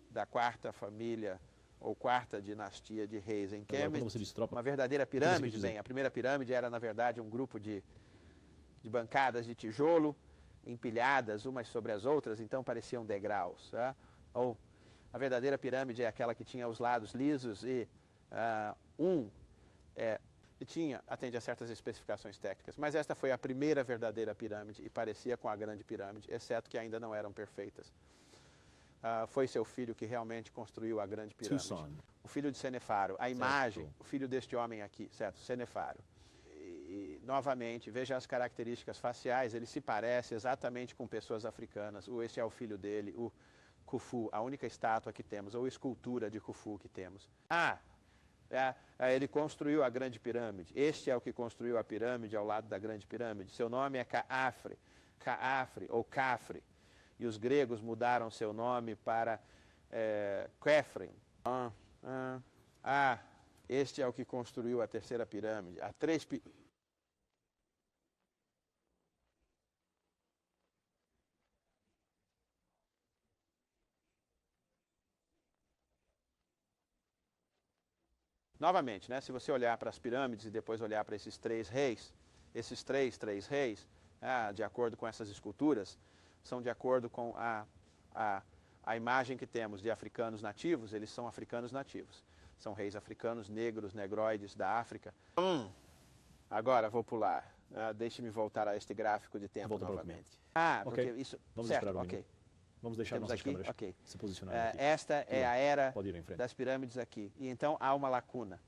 da quarta família ou quarta dinastia de reis em Kemet. Uma verdadeira pirâmide. Bem, a primeira pirâmide era, na verdade, um grupo de bancadas de tijolo empilhadas umas sobre as outras, então pareciam degraus. Ou a verdadeira pirâmide é aquela que tinha os lados lisos e atende a certas especificações técnicas. Mas esta foi a primeira verdadeira pirâmide e parecia com a grande pirâmide, exceto que ainda não eram perfeitas. Foi seu filho que realmente construiu a grande pirâmide. O filho de Senefaro. A imagem, o filho deste homem aqui, certo? Senefaro. E, novamente, veja as características faciais, ele se parece exatamente com pessoas africanas. Esse é o filho dele, o Khufu, a única estátua que temos, ou escultura de Khufu que temos. Ele construiu a grande pirâmide. Este é o que construiu a pirâmide ao lado da grande pirâmide. Seu nome é Caafre ou Cafre. E os gregos mudaram seu nome para Khephren. Este é o que construiu a terceira pirâmide. Há três pirâmides. Novamente, né, se você olhar para as pirâmides e depois olhar para esses três reis, esses três reis, de acordo com essas esculturas, são de acordo com a imagem que temos de africanos nativos, eles são africanos nativos. São reis africanos, negros, negroides da África. Agora, vou pular. Deixe-me voltar a este gráfico de tempo novamente. Porque isso... Vamos certo, esperar ok. Vamos deixar nossas câmeras se posicionarem aqui. Esta é a era das pirâmides aqui. E então há uma lacuna.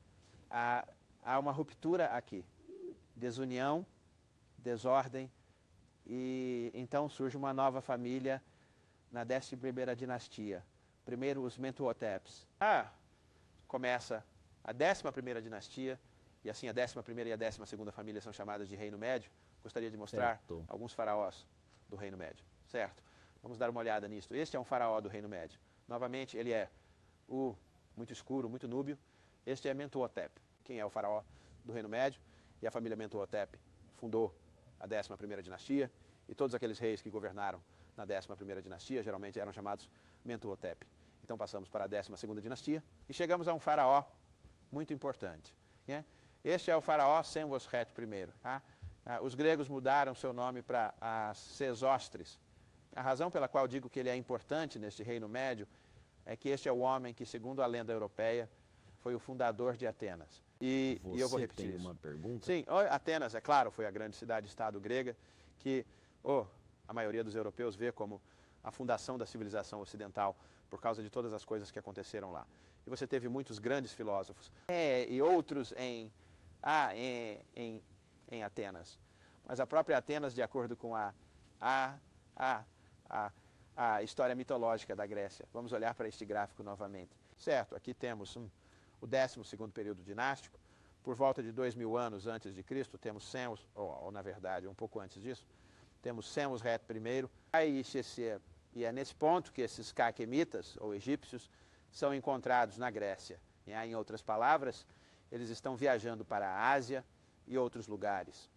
Há uma ruptura aqui. Desunião, desordem. E então surge uma nova família na 11ª dinastia. Primeiro os Mentuhoteps. Começa a 11ª dinastia, e assim a 11ª e a 12ª família são chamadas de Reino Médio. Gostaria de mostrar alguns faraós do Reino Médio, certo? Vamos dar uma olhada nisso. Este é um faraó do Reino Médio. Novamente, ele é muito escuro, muito núbio. Este é Mentuhotep, quem é o faraó do Reino Médio, e a família Mentuhotep fundou a 11ª dinastia, e todos aqueles reis que governaram na 11ª dinastia geralmente eram chamados Mentuhotep. Então passamos para a 12ª dinastia e chegamos a um faraó muito importante, né? Este é o faraó Senwosret I. Tá? Os gregos mudaram seu nome para Sesostris. A razão pela qual digo que ele é importante neste Reino Médio é que este é o homem que, segundo a lenda europeia, foi o fundador de Atenas. E eu vou repetir isso. Você tem uma pergunta? Sim, Atenas, é claro, foi a grande cidade-estado grega que a maioria dos europeus vê como a fundação da civilização ocidental por causa de todas as coisas que aconteceram lá. E você teve muitos grandes filósofos e outros em Atenas. Mas a própria Atenas, de acordo com a história mitológica da Grécia. Vamos olhar para este gráfico novamente. Certo, aqui temos o 12º período dinástico. Por volta de 2000 anos antes de Cristo, temos Semos, ou na verdade, um pouco antes disso, temos Senwosret I. E é nesse ponto que esses caquemitas, ou egípcios, são encontrados na Grécia. Em outras palavras, eles estão viajando para a Ásia e outros lugares.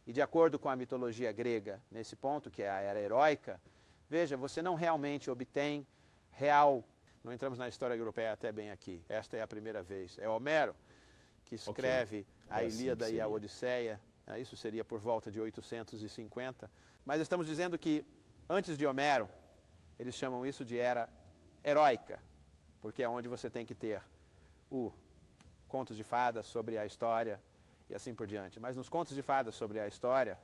E de acordo com a mitologia grega, nesse ponto, que é a era heróica, veja, você não realmente obtém não entramos na história europeia até bem aqui, esta é a primeira vez. É Homero que escreve a Ilíada e a Odisseia, isso seria por volta de 850, mas estamos dizendo que antes de Homero, eles chamam isso de era heróica, porque é onde você tem que ter contos de fadas sobre a história e assim por diante. Mas nos contos de fadas sobre a história,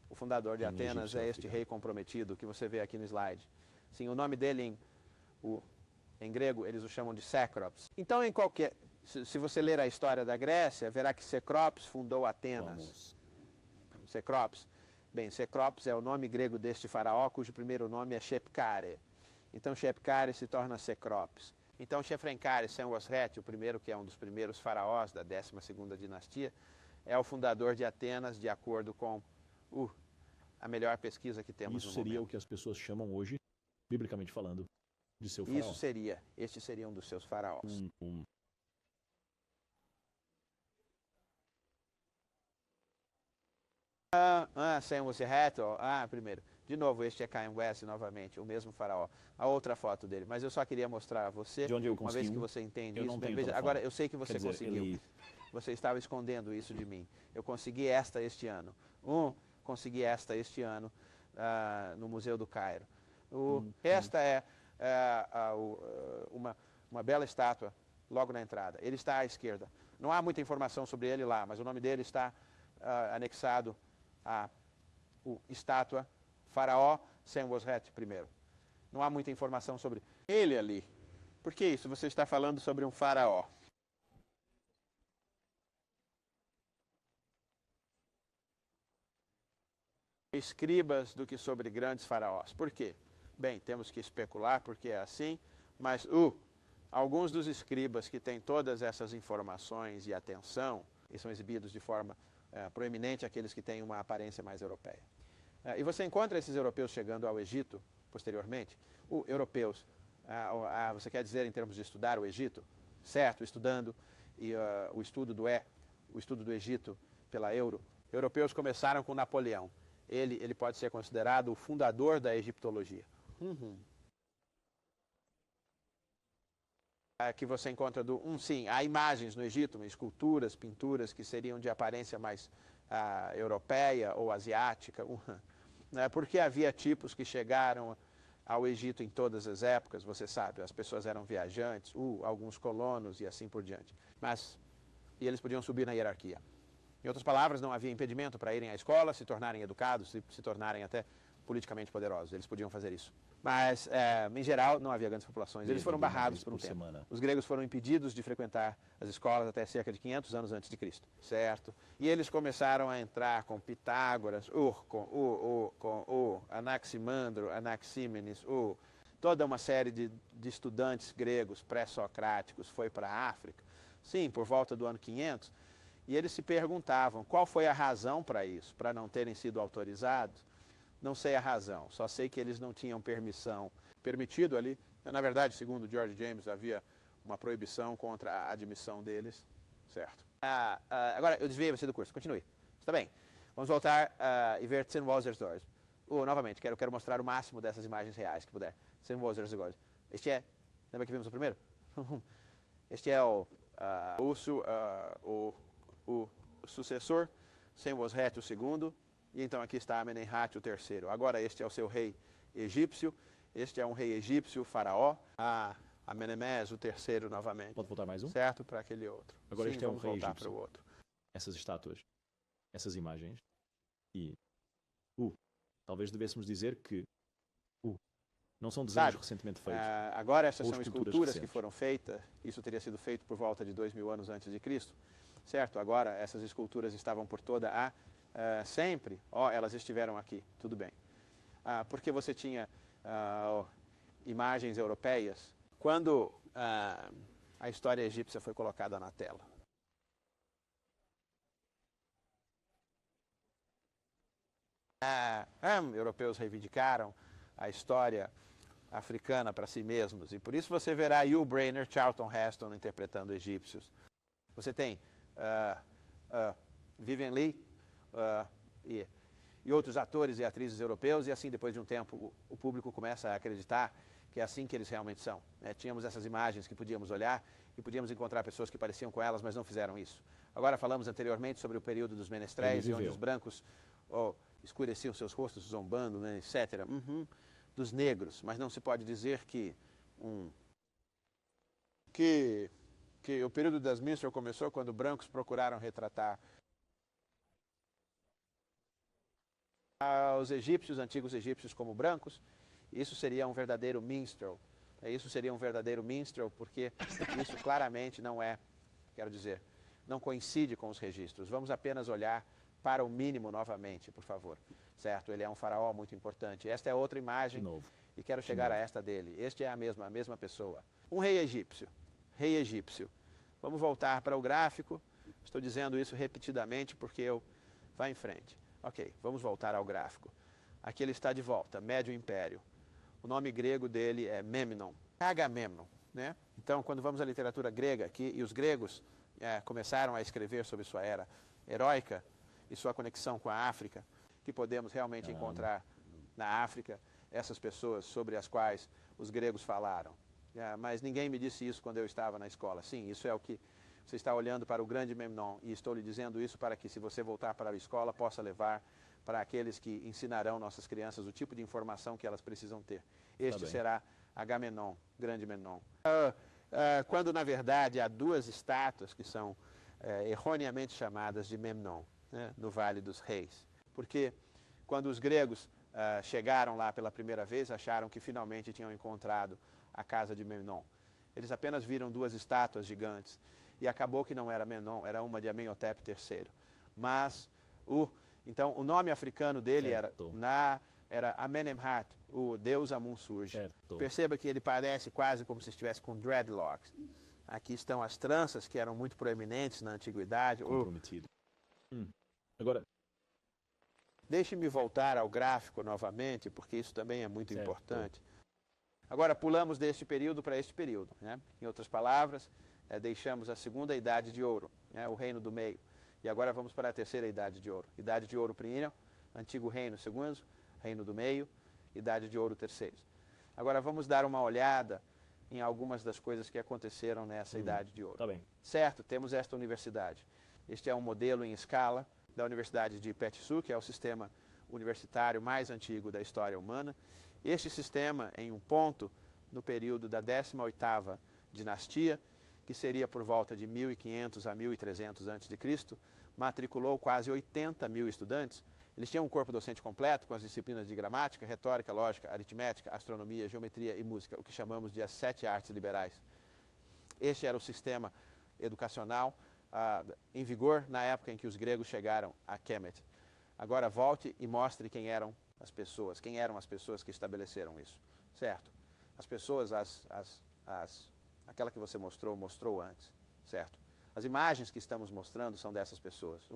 o fundador de Atenas é este rei comprometido que você vê aqui no slide. Sim, o nome dele em grego eles o chamam de Cecrops. Então, se você ler a história da Grécia, verá que Cecrops fundou Atenas. Cecrops. Bem, Cecrops é o nome grego deste faraó, cujo primeiro nome é Shepkare. Então, Shepkare se torna Cecrops. Então, Shefrenkare Senwosret, o primeiro, que é um dos primeiros faraós da 12ª dinastia, é o fundador de Atenas, de acordo com a melhor pesquisa que temos no momento. Isso seria o que as pessoas chamam hoje, biblicamente falando, de seu faraó. Este seria um dos seus faraós. Senwosret, primeiro. De novo, este é Caem-West novamente, o mesmo faraó. A outra foto dele. Mas eu só queria mostrar a você, uma vez que você entende isso. Veja, agora, eu sei que você conseguiu. Você estava escondendo isso de mim. Eu consegui esta este ano. Consegui esta este ano no Museu do Cairo. Esta é uma bela estátua logo na entrada. Ele está à esquerda. Não há muita informação sobre ele lá, mas o nome dele está anexado à estátua Faraó Senwosret I. Não há muita informação sobre ele ali. Por que isso? Você está falando sobre um faraó. Escribas do que sobre grandes faraós. Por quê? Bem, temos que especular porque é assim, mas alguns dos escribas que têm todas essas informações e atenção, e são exibidos de forma proeminente aqueles que têm uma aparência mais europeia. E você encontra esses europeus chegando ao Egito, posteriormente. Europeus, você quer dizer em termos de estudar o Egito? Certo, estudando, e o estudo do Egito pela Europeus começaram com Napoleão. Ele pode ser considerado o fundador da egiptologia. Que você encontra sim, há imagens no Egito, esculturas, pinturas que seriam de aparência mais europeia ou asiática, porque havia tipos que chegaram ao Egito em todas as épocas, você sabe, as pessoas eram viajantes, alguns colonos e assim por diante, e eles podiam subir na hierarquia. Em outras palavras, não havia impedimento para irem à escola, se tornarem educados, se tornarem até politicamente poderosos. Eles podiam fazer isso. Mas, em geral, não havia grandes populações. Eles foram barrados por um tempo. Os gregos foram impedidos de frequentar as escolas até cerca de 500 anos antes de Cristo. Certo? E eles começaram a entrar com Pitágoras, com Anaximandro, Anaxímenes, toda uma série de estudantes gregos pré-socráticos foi para a África. Sim, por volta do ano 500. E eles se perguntavam qual foi a razão para isso, para não terem sido autorizados. Não sei a razão, só sei que eles não tinham permitido ali Na verdade, segundo George James, havia uma proibição contra a admissão deles, certo? Agora, eu desviei você do curso, continue. Está bem. Vamos voltar e ver Zinnwasser's. Novamente, quero mostrar o máximo dessas imagens reais que puder. Zinnwasser's. Este é, lembra que vimos o primeiro? Este é o sucessor, Senwosret o segundo, e então aqui está Amenemhat o terceiro. Agora este é o seu rei egípcio, este é um rei egípcio, faraó, Amenemés o terceiro novamente. Pode voltar mais um? Certo, para aquele outro. Agora Sim, este é um vamos rei voltar egípcio. para o outro. Essas estátuas, essas imagens, e talvez devêssemos dizer que não são desenhos recentemente feitos. Agora essas ou são esculturas esculturas que recentes. foram feitas, isso teria sido feito por volta de 2000 anos antes de Cristo, certo? Agora essas esculturas estavam por toda sempre, elas estiveram aqui, tudo bem. Porque você tinha imagens europeias, quando a história egípcia foi colocada na tela. Europeus reivindicaram a história africana para si mesmos, e por isso você verá Hugh Brainer, Charlton Heston interpretando egípcios. Você tem Vivien Leigh e outros atores e atrizes europeus, e assim, depois de um tempo, o público começa a acreditar que é assim que eles realmente são. Tínhamos essas imagens que podíamos olhar e podíamos encontrar pessoas que pareciam com elas, mas não fizeram isso. Agora falamos anteriormente sobre o período dos menestréis, onde os brancos escureciam seus rostos zombando, né, etc. Dos negros, mas não se pode dizer que o período das minstrel começou quando brancos procuraram retratar os egípcios, antigos egípcios como brancos. Isso seria um verdadeiro minstrel. Isso seria um verdadeiro minstrel porque isso claramente não não coincide com os registros. Vamos apenas olhar para o mínimo novamente, por favor. Certo? Ele é um faraó muito importante. Esta é outra imagem. De novo. E quero chegar a esta dele. Este é a mesma pessoa. Um rei egípcio. Rei egípcio. Vamos voltar para o gráfico. Estou dizendo isso repetidamente porque eu... Vá em frente. Ok, vamos voltar ao gráfico. Aqui ele está de volta, Médio Império. O nome grego dele é Memnon. Agamemnon, né? Então, quando vamos à literatura grega aqui, e os gregos começaram a escrever sobre sua era heróica e sua conexão com a África, que podemos realmente encontrar na África essas pessoas sobre as quais os gregos falaram. Mas ninguém me disse isso quando eu estava na escola. Sim, isso é o que você está olhando para o grande Memnon, e estou lhe dizendo isso para que, se você voltar para a escola, possa levar para aqueles que ensinarão nossas crianças o tipo de informação que elas precisam ter. Este será Agamenon, grande Memnon. Quando, na verdade, há duas estátuas que são erroneamente chamadas de Memnon, né, no Vale dos Reis. Porque quando os gregos chegaram lá pela primeira vez, acharam que finalmente tinham encontrado a casa de Memnon. Eles apenas viram duas estátuas gigantes, e acabou que não era Memnon, era uma de Amenhotep III. Mas, então, o nome africano dele era Amenemhat, o deus Amun surge. Certo. Perceba que ele parece quase como se estivesse com dreadlocks. Aqui estão as tranças, que eram muito proeminentes na antiguidade. Comprometido. Agora, deixe-me voltar ao gráfico novamente, porque isso também é muito importante. Agora, pulamos deste período para este período, né? Em outras palavras, deixamos a segunda idade de ouro, né? O reino do meio. E agora vamos para a terceira idade de ouro. Idade de ouro primeiro, antigo reino segundo, reino do meio, idade de ouro terceiro. Agora vamos dar uma olhada em algumas das coisas que aconteceram nessa idade de ouro. Tá bem. Certo, temos esta universidade. Este é um modelo em escala da Universidade de Petsu, que é o sistema universitário mais antigo da história humana. Este sistema, em um ponto, no período da 18ª dinastia, que seria por volta de 1500 a 1300 a.C., matriculou quase 80 mil estudantes. Eles tinham um corpo docente completo, com as disciplinas de gramática, retórica, lógica, aritmética, astronomia, geometria e música, o que chamamos de as 7 artes liberais. Este era o sistema educacional em vigor na época em que os gregos chegaram a Kemet. Agora volte e mostre quem eram as pessoas que estabeleceram isso, certo? As pessoas, aquela que você mostrou antes, certo? As imagens que estamos mostrando são dessas pessoas.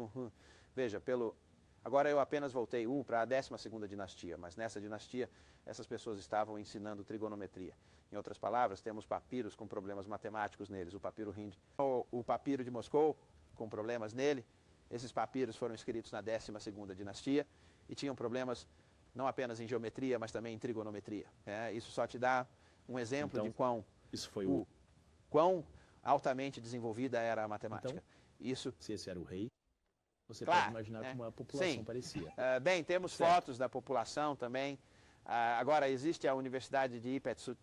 Veja, pelo Agora eu apenas voltei para a 12ª dinastia, mas nessa dinastia essas pessoas estavam ensinando trigonometria. Em outras palavras, temos papiros com problemas matemáticos neles, o papiro Hind. O papiro de Moscou, com problemas nele, esses papiros foram escritos na 12ª dinastia e tinham problemas não apenas em geometria, mas também em trigonometria. Isso só te dá um exemplo de quão altamente desenvolvida era a matemática. Então, se esse era o rei, você claro, pode imaginar como a população sim. parecia. Bem, temos fotos da população também. Agora, existe a Universidade de Ipetsut,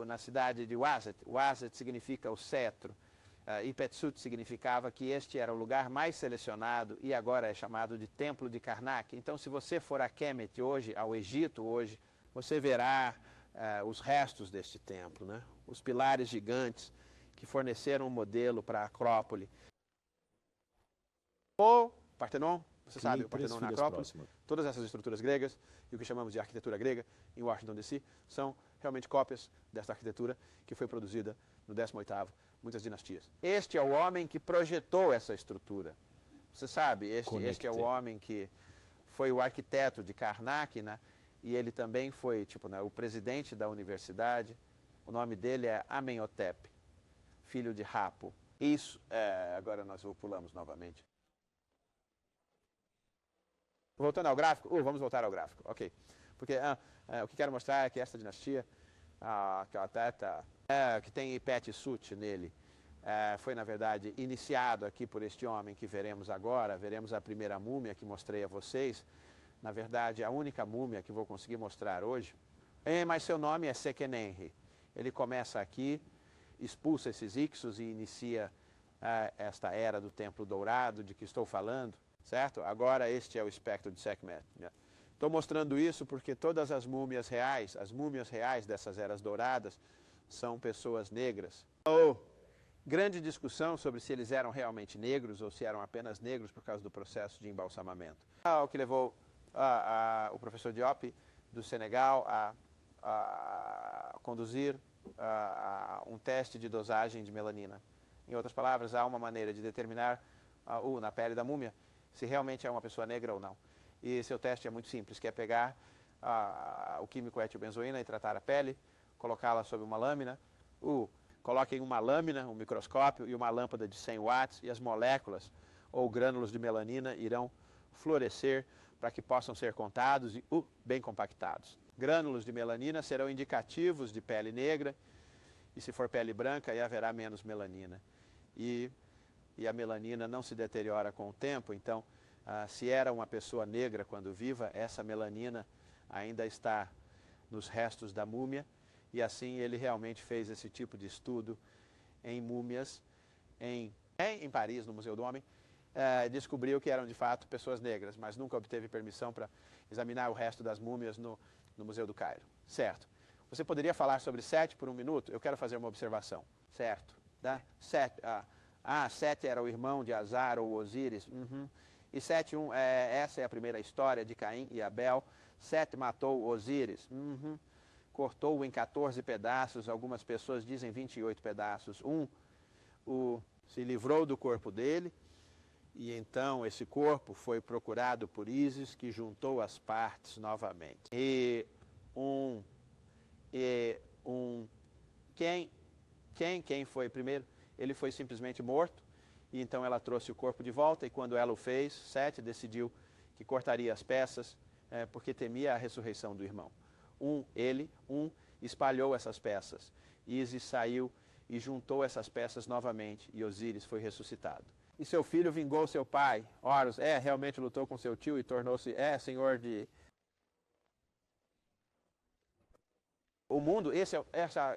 na cidade de Wazet. Wazet significa o cetro. Ipetsut significava que este era o lugar mais selecionado e agora é chamado de Templo de Karnak. Então, se você for a Kemet hoje, ao Egito hoje, você verá os restos deste templo, né? Os pilares gigantes que forneceram um modelo para a Acrópole. O Partenon, você sabe, o Partenon na Acrópole, todas essas estruturas gregas e o que chamamos de arquitetura grega em Washington, D.C., são realmente cópias desta arquitetura que foi produzida no 18º, muitas dinastias. Este é o homem que projetou essa estrutura. Você sabe, este é o homem que foi o arquiteto de Karnak, né? E ele também foi o presidente da universidade. O nome dele é Amenhotep, filho de Rapo. Isso, agora nós pulamos novamente. Voltando ao gráfico, vamos voltar ao gráfico, ok. Porque o que quero mostrar é que esta dinastia, que tem Ipetsut nele, foi na verdade iniciado aqui por este homem que veremos agora. Veremos a primeira múmia que mostrei a vocês. Na verdade, a única múmia que vou conseguir mostrar hoje. Mas seu nome é Sequenenre. Ele começa aqui, expulsa esses Ixos e inicia esta era do Templo Dourado de que estou falando. Certo? Agora este é o espectro de Sekhmet. Estou mostrando isso porque todas as múmias reais dessas eras douradas, são pessoas negras. Grande discussão sobre se eles eram realmente negros ou se eram apenas negros por causa do processo de embalsamamento. O que levou o professor Diop do Senegal a conduzir um teste de dosagem de melanina. Em outras palavras, há uma maneira de determinar na pele da múmia se realmente é uma pessoa negra ou não. E seu teste é muito simples, que é pegar o químico etilbenzoína e tratar a pele, colocá-la sob uma lâmina. Coloquem uma lâmina, um microscópio e uma lâmpada de 100 watts e as moléculas ou grânulos de melanina irão florescer para que possam ser contados e bem compactados. Grânulos de melanina serão indicativos de pele negra e se for pele branca, aí haverá menos melanina. E a melanina não se deteriora com o tempo, então, se era uma pessoa negra quando viva, essa melanina ainda está nos restos da múmia, e assim ele realmente fez esse tipo de estudo em múmias em Paris, no Museu do Homem. Descobriu que eram de fato pessoas negras, mas nunca obteve permissão para examinar o resto das múmias no Museu do Cairo. Certo. Você poderia falar sobre Sete por um minuto? Eu quero fazer uma observação. Certo. Tá? Sete era o irmão de Azar ou Osíris. E Sete, essa é a primeira história de Caim e Abel. Sete matou Osíris. Cortou-o em 14 pedaços. Algumas pessoas dizem 28 pedaços. Se livrou do corpo dele. E então esse corpo foi procurado por Ísis, que juntou as partes novamente. Quem foi primeiro? Ele foi simplesmente morto, e então ela trouxe o corpo de volta, e quando ela o fez, Sete decidiu que cortaria as peças, porque temia a ressurreição do irmão. Ele espalhou essas peças. Ísis saiu e juntou essas peças novamente, e Osíris foi ressuscitado. E seu filho vingou seu pai. Horus, realmente lutou com seu tio e tornou-se, senhor de... O mundo,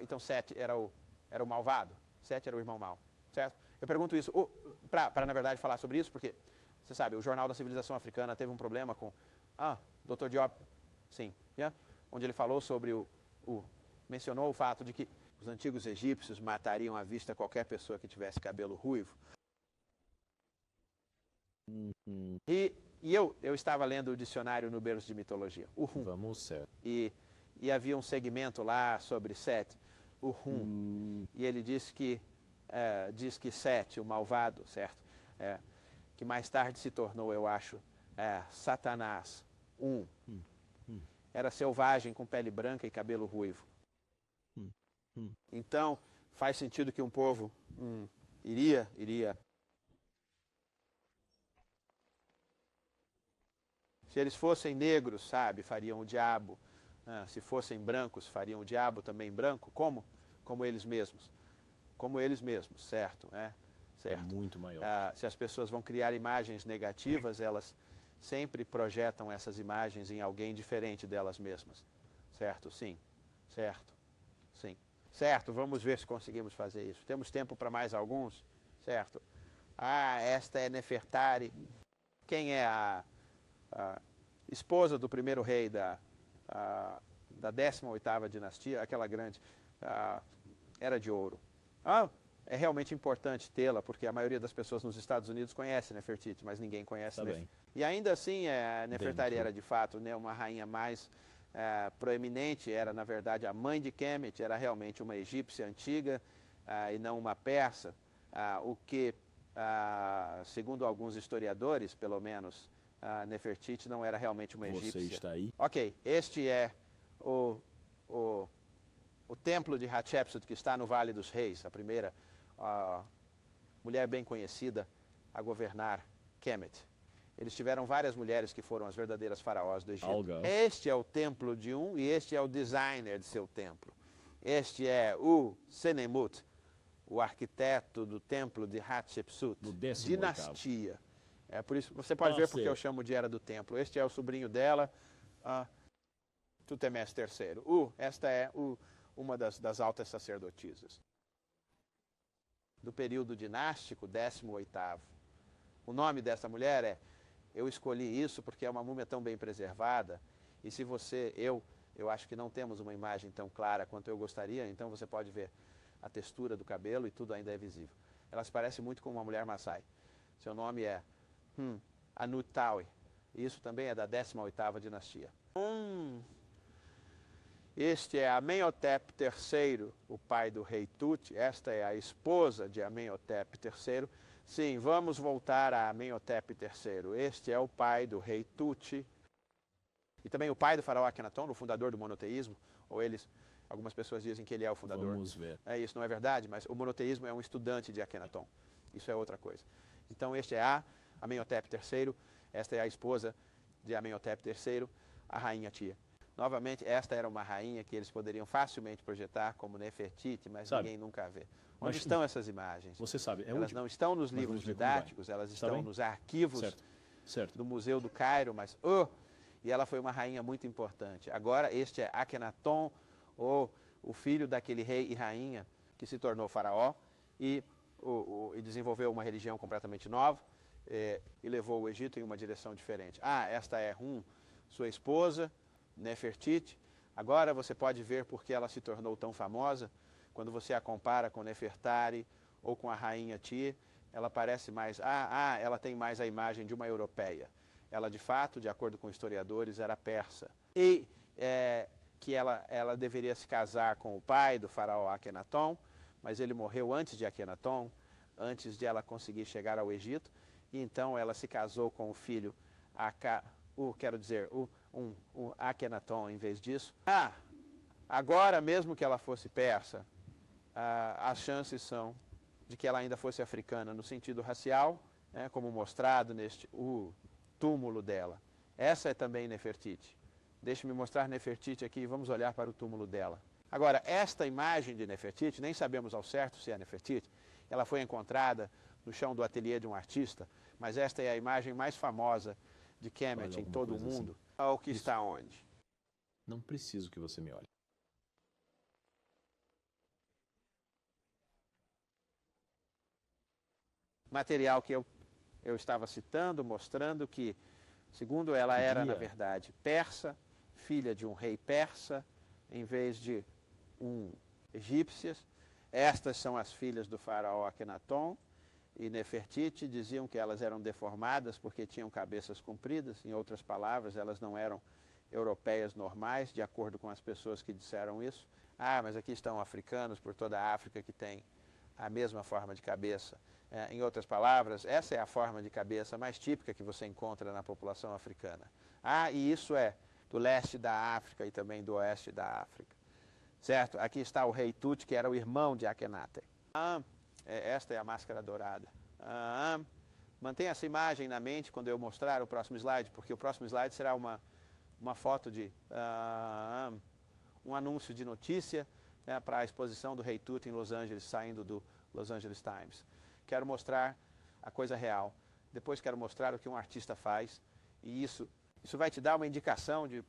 então Sete era o malvado. Sete era o irmão mau, certo? Eu pergunto isso para na verdade, falar sobre isso, porque, você sabe, o Jornal da Civilização Africana teve um problema com... Dr. Diop, sim, onde ele falou sobre mencionou o fato de que os antigos egípcios matariam à vista qualquer pessoa que tivesse cabelo ruivo. E eu estava lendo o dicionário no berço de mitologia, o Rum. Vamos, certo. E havia um segmento lá sobre Sete, o Rum. E ele diz que Sete, o malvado, certo? Que mais tarde se tornou, eu acho, Satanás, era selvagem com pele branca e cabelo ruivo. Então, faz sentido que um povo iria. Se eles fossem negros, sabe, fariam o diabo. Se fossem brancos, fariam o diabo também branco. Como? Como eles mesmos. Como eles mesmos, certo? Certo. É muito maior. Se as pessoas vão criar imagens negativas, elas sempre projetam essas imagens em alguém diferente delas mesmas. Certo? Sim. Certo? Sim. Certo, vamos ver se conseguimos fazer isso. Temos tempo para mais alguns? Certo. Esta é Nefertari. Quem é a esposa do primeiro rei da 18ª dinastia, aquela grande, era de ouro. É realmente importante tê-la, porque a maioria das pessoas nos Estados Unidos conhece Nefertiti, mas ninguém conhece Nefertiti. E ainda assim, Nefertari era de fato, né, uma rainha mais proeminente, era na verdade a mãe de Kemet, era realmente uma egípcia antiga e não uma persa, o que, segundo alguns historiadores, pelo menos, Nefertiti não era realmente uma egípcia. Você está aí? Ok, este é o templo de Hatshepsut, que está no Vale dos Reis, a primeira mulher bem conhecida a governar Kemet. Eles tiveram várias mulheres que foram as verdadeiras faraós do Egito. Este é o templo de um e este é o designer de seu templo. Este é o Senemut, o arquiteto do templo de Hatshepsut, dinastia. Por isso, você pode ver porque eu chamo de Era do Templo. Este é o sobrinho dela, Tutemés III. Esta é uma das altas sacerdotisas. Do período dinástico, 18º. O nome dessa mulher eu escolhi isso porque é uma múmia tão bem preservada, e se eu acho que não temos uma imagem tão clara quanto eu gostaria, então você pode ver a textura do cabelo e tudo ainda é visível. Ela se parece muito com uma mulher Maasai. Seu nome é Anutawi. Isso também é da 18ª dinastia. Este é Amenhotep III, o pai do rei Tut. Esta é a esposa de Amenhotep III. Sim, vamos voltar a Amenhotep III. Este é o pai do rei Tut. E também o pai do faraó Akhenaton, o fundador do monoteísmo. Algumas pessoas dizem que ele é o fundador. Vamos ver. Isso não é verdade, mas o monoteísmo é um estudante de Akhenaton. Isso é outra coisa. Então este é Amenhotep III. Esta é a esposa de Amenhotep III, a rainha Tia. Novamente, esta era uma rainha que eles poderiam facilmente projetar como Nefertiti, mas ninguém nunca vê. Onde estão essas imagens? Você sabe, elas não estão nos livros didáticos, elas estão nos arquivos do Museu do Cairo, mas e ela foi uma rainha muito importante. Agora, este é Akhenaton, ou o filho daquele rei e rainha que se tornou faraó e desenvolveu uma religião completamente nova e levou o Egito em uma direção diferente. Esta é sua esposa, Nefertiti. Agora você pode ver porque ela se tornou tão famosa. Quando você a compara com Nefertari ou com a rainha Tia, ela parece mais... ela tem mais a imagem de uma europeia. Ela, de fato, de acordo com historiadores, era persa. E que ela deveria se casar com o pai do faraó Akhenaton, mas ele morreu antes de Akhenaton, antes de ela conseguir chegar ao Egito. E então ela se casou com o filho Akhenaton em vez disso. Agora, mesmo que ela fosse persa, as chances são de que ela ainda fosse africana no sentido racial, como mostrado neste túmulo dela. Essa é também Nefertiti. Deixe-me mostrar Nefertiti aqui e vamos olhar para o túmulo dela. Agora, esta imagem de Nefertiti, nem sabemos ao certo se é Nefertiti, ela foi encontrada no chão do ateliê de um artista, mas esta é a imagem mais famosa de Kemet em todo o mundo. O que está onde? Não preciso que você me olhe. Material que eu estava citando, mostrando que, segundo ela, era, na verdade, persa, filha de um rei persa, em vez de egípcias. Estas são as filhas do faraó Akhenaton e Nefertiti. Diziam que elas eram deformadas porque tinham cabeças compridas. Em outras palavras, elas não eram europeias normais, de acordo com as pessoas que disseram isso. Mas aqui estão africanos por toda a África que têm a mesma forma de cabeça Em outras palavras, essa é a forma de cabeça mais típica que você encontra na população africana. E isso é do leste da África e também do oeste da África. Certo? Aqui está o rei Tut, que era o irmão de Akhenaten. Esta é a máscara dourada. Mantenha essa imagem na mente quando eu mostrar o próximo slide, porque o próximo slide será uma foto de um anúncio de notícia, né, para a exposição do rei Tut em Los Angeles, saindo do Los Angeles Times. Quero mostrar a coisa real. Depois quero mostrar o que um artista faz. E isso vai te dar uma indicação de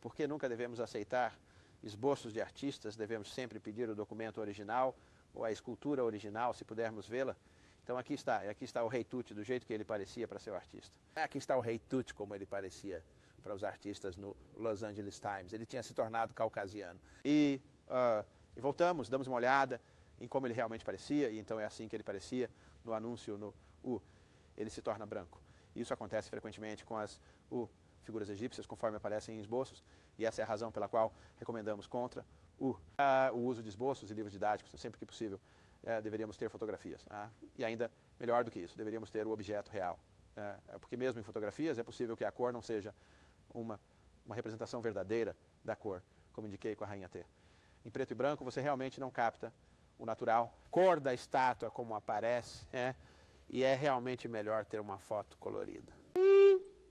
por que nunca devemos aceitar esboços de artistas. Devemos sempre pedir o documento original ou a escultura original, se pudermos vê-la. Então aqui está o rei Tut do jeito que ele parecia para ser o artista. Aqui está o rei Tut como ele parecia para os artistas no Los Angeles Times. Ele tinha se tornado caucasiano. E voltamos, damos uma olhada em como ele realmente parecia, e então é assim que ele parecia no anúncio, ele se torna branco. Isso acontece frequentemente com as figuras egípcias, conforme aparecem em esboços, e essa é a razão pela qual recomendamos contra o uso de esboços e livros didáticos. Sempre que possível, deveríamos ter fotografias. E ainda melhor do que isso, deveríamos ter o objeto real. Porque mesmo em fotografias é possível que a cor não seja uma representação verdadeira da cor, como indiquei com a rainha T. Em preto e branco você realmente não capta o natural, cor da estátua como aparece, e é realmente melhor ter uma foto colorida.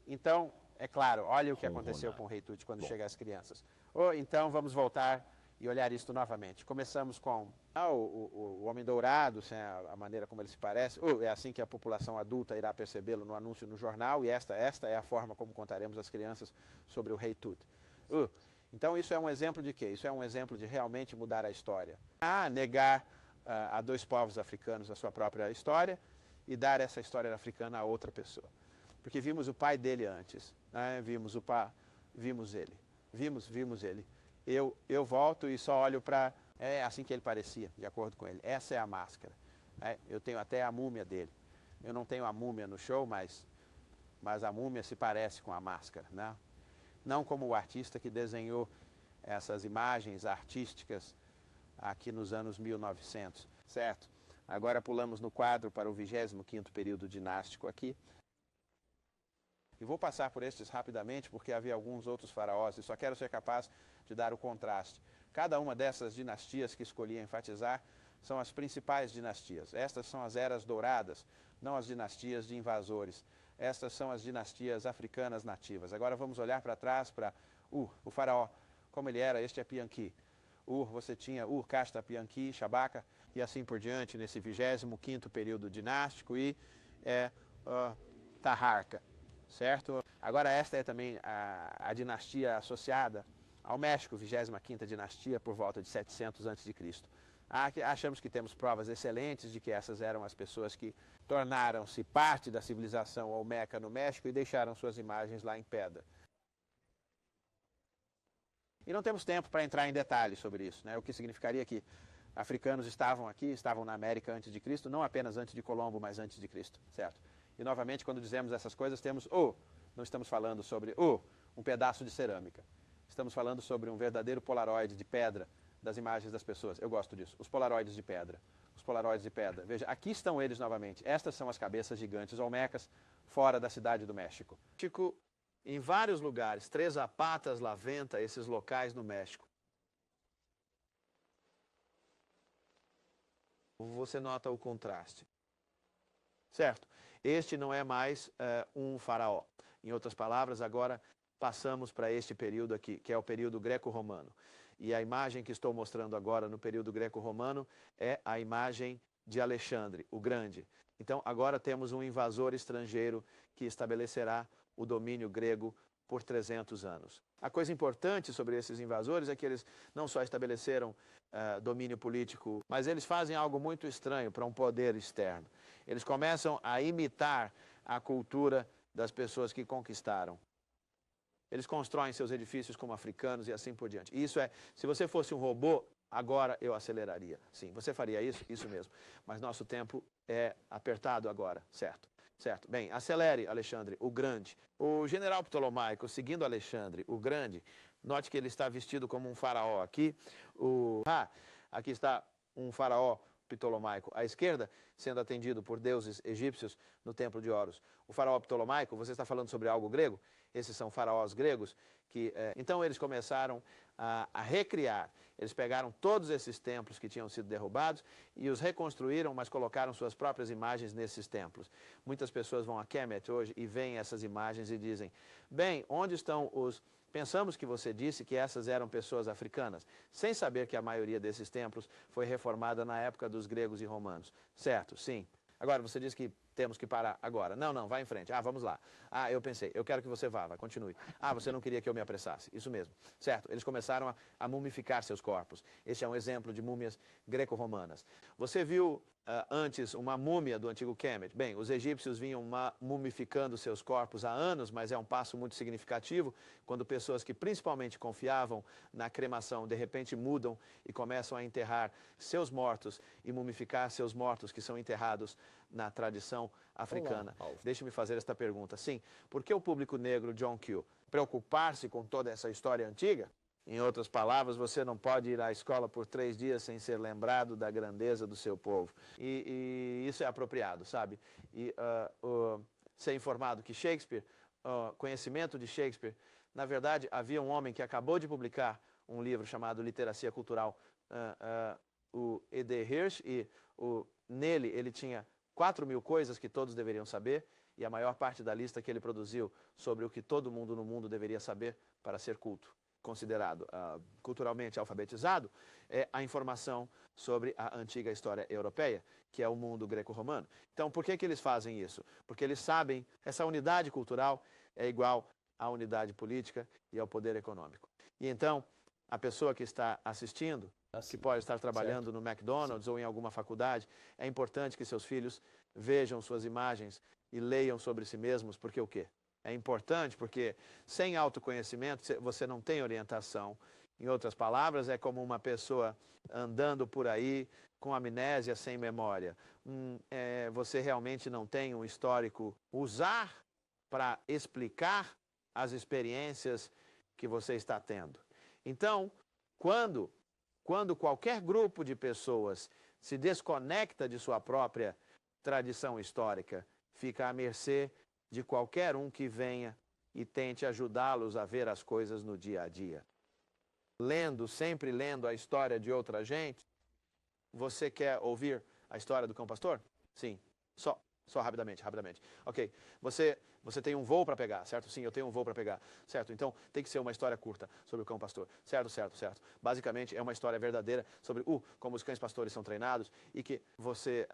Então, é claro, olha o que aconteceu com o rei Tut quando chega às crianças. Então vamos voltar e olhar isto novamente. Começamos com o homem dourado, a maneira como ele se parece. É assim que a população adulta irá percebê-lo no anúncio no jornal, e esta é a forma como contaremos às crianças sobre o rei Tut. Então isso é um exemplo de quê? Isso é um exemplo de realmente mudar a história. Negar a dois povos africanos a sua própria história e dar essa história africana a outra pessoa. Porque vimos o pai dele antes, vimos ele. Eu volto e só olho para... É assim que ele parecia, de acordo com ele. Essa é a máscara. Eu tenho até a múmia dele. Eu não tenho a múmia no show, mas a múmia se parece com a máscara, né? Não como o artista que desenhou essas imagens artísticas aqui nos anos 1900, certo? Agora pulamos no quadro para o 25º período dinástico aqui. E vou passar por estes rapidamente, porque havia alguns outros faraós, e só quero ser capaz de dar o contraste. Cada uma dessas dinastias que escolhi enfatizar são as principais dinastias. Estas são as eras douradas, não as dinastias de invasores. Estas são as dinastias africanas nativas. Agora vamos olhar para trás para o faraó, como ele era. Este é Pianqui. Você tinha Casta, Pianqui, Shabaka, e assim por diante, nesse 25º período dinástico, e Taharqa, certo? Agora esta é também a dinastia associada ao México, 25ª dinastia, por volta de 700 a.C. Achamos que temos provas excelentes de que essas eram as pessoas que tornaram-se parte da civilização Olmeca no México e deixaram suas imagens lá em pedra. E não temos tempo para entrar em detalhes sobre isso, né? O que significaria que africanos estavam aqui, estavam na América antes de Cristo, não apenas antes de Colombo, mas antes de Cristo, certo? E novamente, quando dizemos essas coisas, temos não estamos falando sobre um pedaço de cerâmica. Estamos falando sobre um verdadeiro polaroid de pedra das imagens das pessoas. Eu gosto disso. Os polaroides de pedra. Os polaroides de pedra. Veja, aqui estão eles novamente. Estas são as cabeças gigantes olmecas fora da cidade do México. Em vários lugares, Tres Zapatas, La Venta, esses locais no México. Você nota o contraste. Certo? Este não é mais um faraó. Em outras palavras, agora passamos para este período aqui, que é o período greco-romano. E a imagem que estou mostrando agora no período greco-romano é a imagem de Alexandre, o Grande. Então, agora temos um invasor estrangeiro que estabelecerá o domínio grego por 300 anos. A coisa importante sobre esses invasores é que eles não só estabeleceram domínio político, mas eles fazem algo muito estranho para um poder externo. Eles começam a imitar a cultura das pessoas que conquistaram. Eles constroem seus edifícios como africanos e assim por diante. Isso se você fosse um robô, agora eu aceleraria. Sim, você faria isso? Isso mesmo. Mas nosso tempo é apertado agora, certo? Certo. Bem, acelere, Alexandre, o Grande. O general Ptolomaico, seguindo Alexandre, o Grande, note que ele está vestido como um faraó aqui. Aqui está um faraó ptolomaico à esquerda, sendo atendido por deuses egípcios no templo de Horus. O faraó ptolomaico, você está falando sobre algo grego? Esses são faraós gregos. Então eles começaram a recriar. Eles pegaram todos esses templos que tinham sido derrubados e os reconstruíram, mas colocaram suas próprias imagens nesses templos. Muitas pessoas vão a Kemet hoje e veem essas imagens e dizem, bem, onde estão os... Pensamos que você disse que essas eram pessoas africanas, sem saber que a maioria desses templos foi reformada na época dos gregos e romanos. Certo, sim. Agora, você disse que temos que parar agora. Não, vai em frente. Vamos lá. Eu pensei, eu quero que você vá, continue. Você não queria que eu me apressasse. Isso mesmo. Certo, eles começaram a mumificar seus corpos. Esse é um exemplo de múmias greco-romanas. Você viu antes uma múmia do antigo Kemet? Bem, os egípcios vinham mumificando seus corpos há anos, mas é um passo muito significativo quando pessoas que principalmente confiavam na cremação, de repente mudam e começam a enterrar seus mortos e mumificar seus mortos que são enterrados na tradição africana. Deixe-me fazer esta pergunta. Sim, por que o público negro, John Q, preocupar-se com toda essa história antiga? Em outras palavras, você não pode ir à escola por 3 dias sem ser lembrado da grandeza do seu povo. E isso é apropriado, sabe? Ser informado que Shakespeare, conhecimento de Shakespeare, na verdade, havia um homem que acabou de publicar um livro chamado Literacia Cultural, o E.D. Hirsch, e nele ele tinha 4.000 coisas que todos deveriam saber, e a maior parte da lista que ele produziu sobre o que todo mundo no mundo deveria saber para ser culto, considerado culturalmente alfabetizado, é a informação sobre a antiga história europeia, que é o mundo greco-romano. Então, por que eles fazem isso? Porque eles sabem que essa unidade cultural é igual à unidade política e ao poder econômico. E então, a pessoa que está assistindo, que pode estar trabalhando no McDonald's ou em alguma faculdade, é importante que seus filhos vejam suas imagens e leiam sobre si mesmos, porque o quê? É importante porque sem autoconhecimento você não tem orientação. Em outras palavras, é como uma pessoa andando por aí com amnésia, sem memória. Você realmente não tem um histórico usar para explicar as experiências que você está tendo. Então, quando qualquer grupo de pessoas se desconecta de sua própria tradição histórica, fica à mercê de qualquer um que venha e tente ajudá-los a ver as coisas no dia a dia. Sempre lendo a história de outra gente, você quer ouvir a história do cão pastor? Sim, só rapidamente. Ok, você tem um voo para pegar, certo? Sim, eu tenho um voo para pegar, certo? Então, tem que ser uma história curta sobre o cão pastor, certo. Basicamente, é uma história verdadeira sobre como os cães pastores são treinados e que você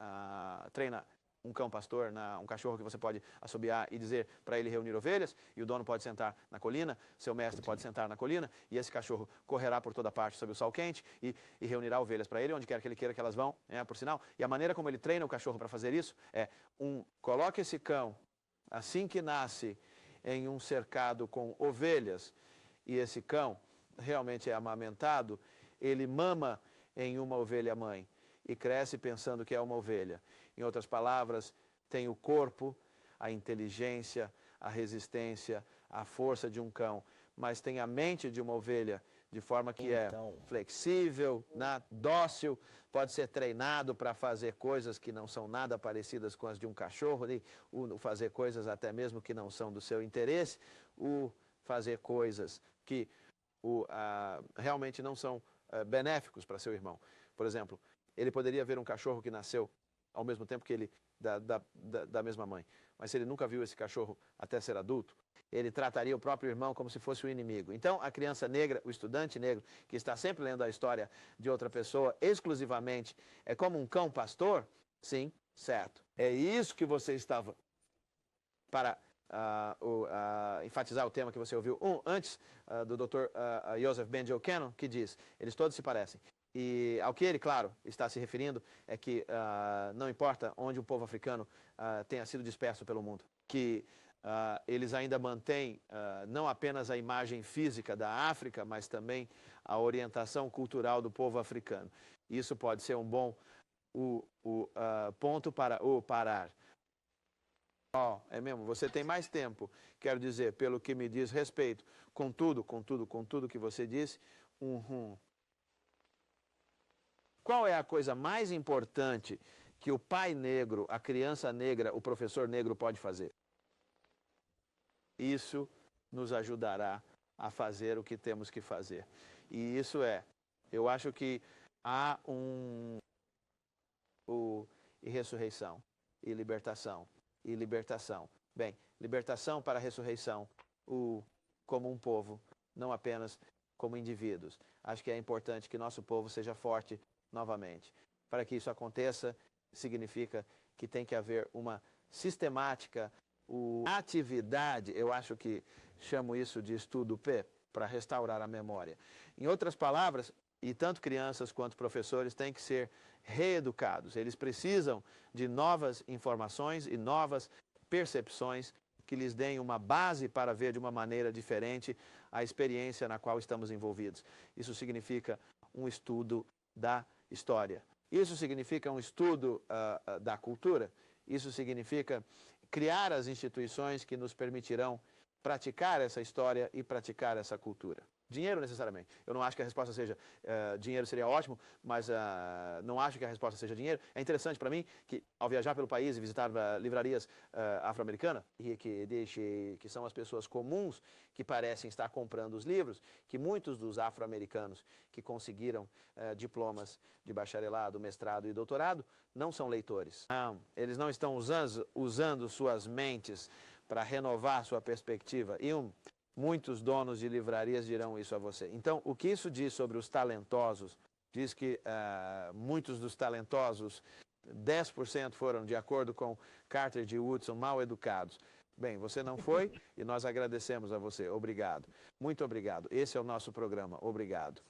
treina um cão pastor, um cachorro que você pode assobiar e dizer para ele reunir ovelhas, e o dono pode sentar na colina, seu mestre pode sentar na colina, e esse cachorro correrá por toda parte sob o sol quente e reunirá ovelhas para ele, onde quer que ele queira que elas vão, por sinal. E a maneira como ele treina o cachorro para fazer isso é, coloque esse cão, assim que nasce, em um cercado com ovelhas, e esse cão realmente é amamentado, ele mama em uma ovelha mãe e cresce pensando que é uma ovelha. Em outras palavras, tem o corpo, a inteligência, a resistência, a força de um cão, mas tem a mente de uma ovelha, de forma que é flexível, dócil, pode ser treinado para fazer coisas que não são nada parecidas com as de um cachorro, fazer coisas até mesmo que não são do seu interesse, fazer coisas que realmente não são benéficos para seu irmão. Por exemplo, ele poderia ver um cachorro que nasceu ao mesmo tempo que ele, da mesma mãe. Mas se ele nunca viu esse cachorro até ser adulto, ele trataria o próprio irmão como se fosse o inimigo. Então, a criança negra, o estudante negro, que está sempre lendo a história de outra pessoa, exclusivamente, é como um cão pastor? Sim, certo. É isso que você estava... Para enfatizar o tema que você ouviu antes, do Dr. Joseph Benjo Cannon, que diz, eles todos se parecem. E ao que ele, claro, está se referindo é que não importa onde o povo africano tenha sido disperso pelo mundo, que eles ainda mantêm não apenas a imagem física da África, mas também a orientação cultural do povo africano. Isso pode ser um bom ponto para parar. É mesmo, você tem mais tempo. Quero dizer, pelo que me diz respeito, com tudo que você disse, Qual é a coisa mais importante que o pai negro, a criança negra, o professor negro pode fazer? Isso nos ajudará a fazer o que temos que fazer. E isso eu acho que há e ressurreição, e libertação, e libertação. Bem, libertação para a ressurreição, como um povo, não apenas como indivíduos. Acho que é importante que nosso povo seja forte novamente. Para que isso aconteça, significa que tem que haver uma sistemática, atividade, eu acho que chamo isso de estudo P, para restaurar a memória. Em outras palavras, e tanto crianças quanto professores têm que ser reeducados. Eles precisam de novas informações e novas percepções que lhes deem uma base para ver de uma maneira diferente a experiência na qual estamos envolvidos. Isso significa um estudo da história. Isso significa um estudo da cultura. Isso significa criar as instituições que nos permitirão praticar essa história e praticar essa cultura. Dinheiro, necessariamente. Eu não acho que a resposta seja dinheiro seria ótimo, mas não acho que a resposta seja dinheiro. É interessante para mim que, ao viajar pelo país e visitar livrarias afro-americanas, que são as pessoas comuns que parecem estar comprando os livros, que muitos dos afro-americanos que conseguiram diplomas de bacharelado, mestrado e doutorado não são leitores. Não, eles não estão usando suas mentes para renovar sua perspectiva. E muitos donos de livrarias dirão isso a você. Então, o que isso diz sobre os talentosos? Diz que muitos dos talentosos, 10% foram, de acordo com Carter G. Woodson, mal educados. Bem, você não foi e nós agradecemos a você. Obrigado. Muito obrigado. Esse é o nosso programa. Obrigado.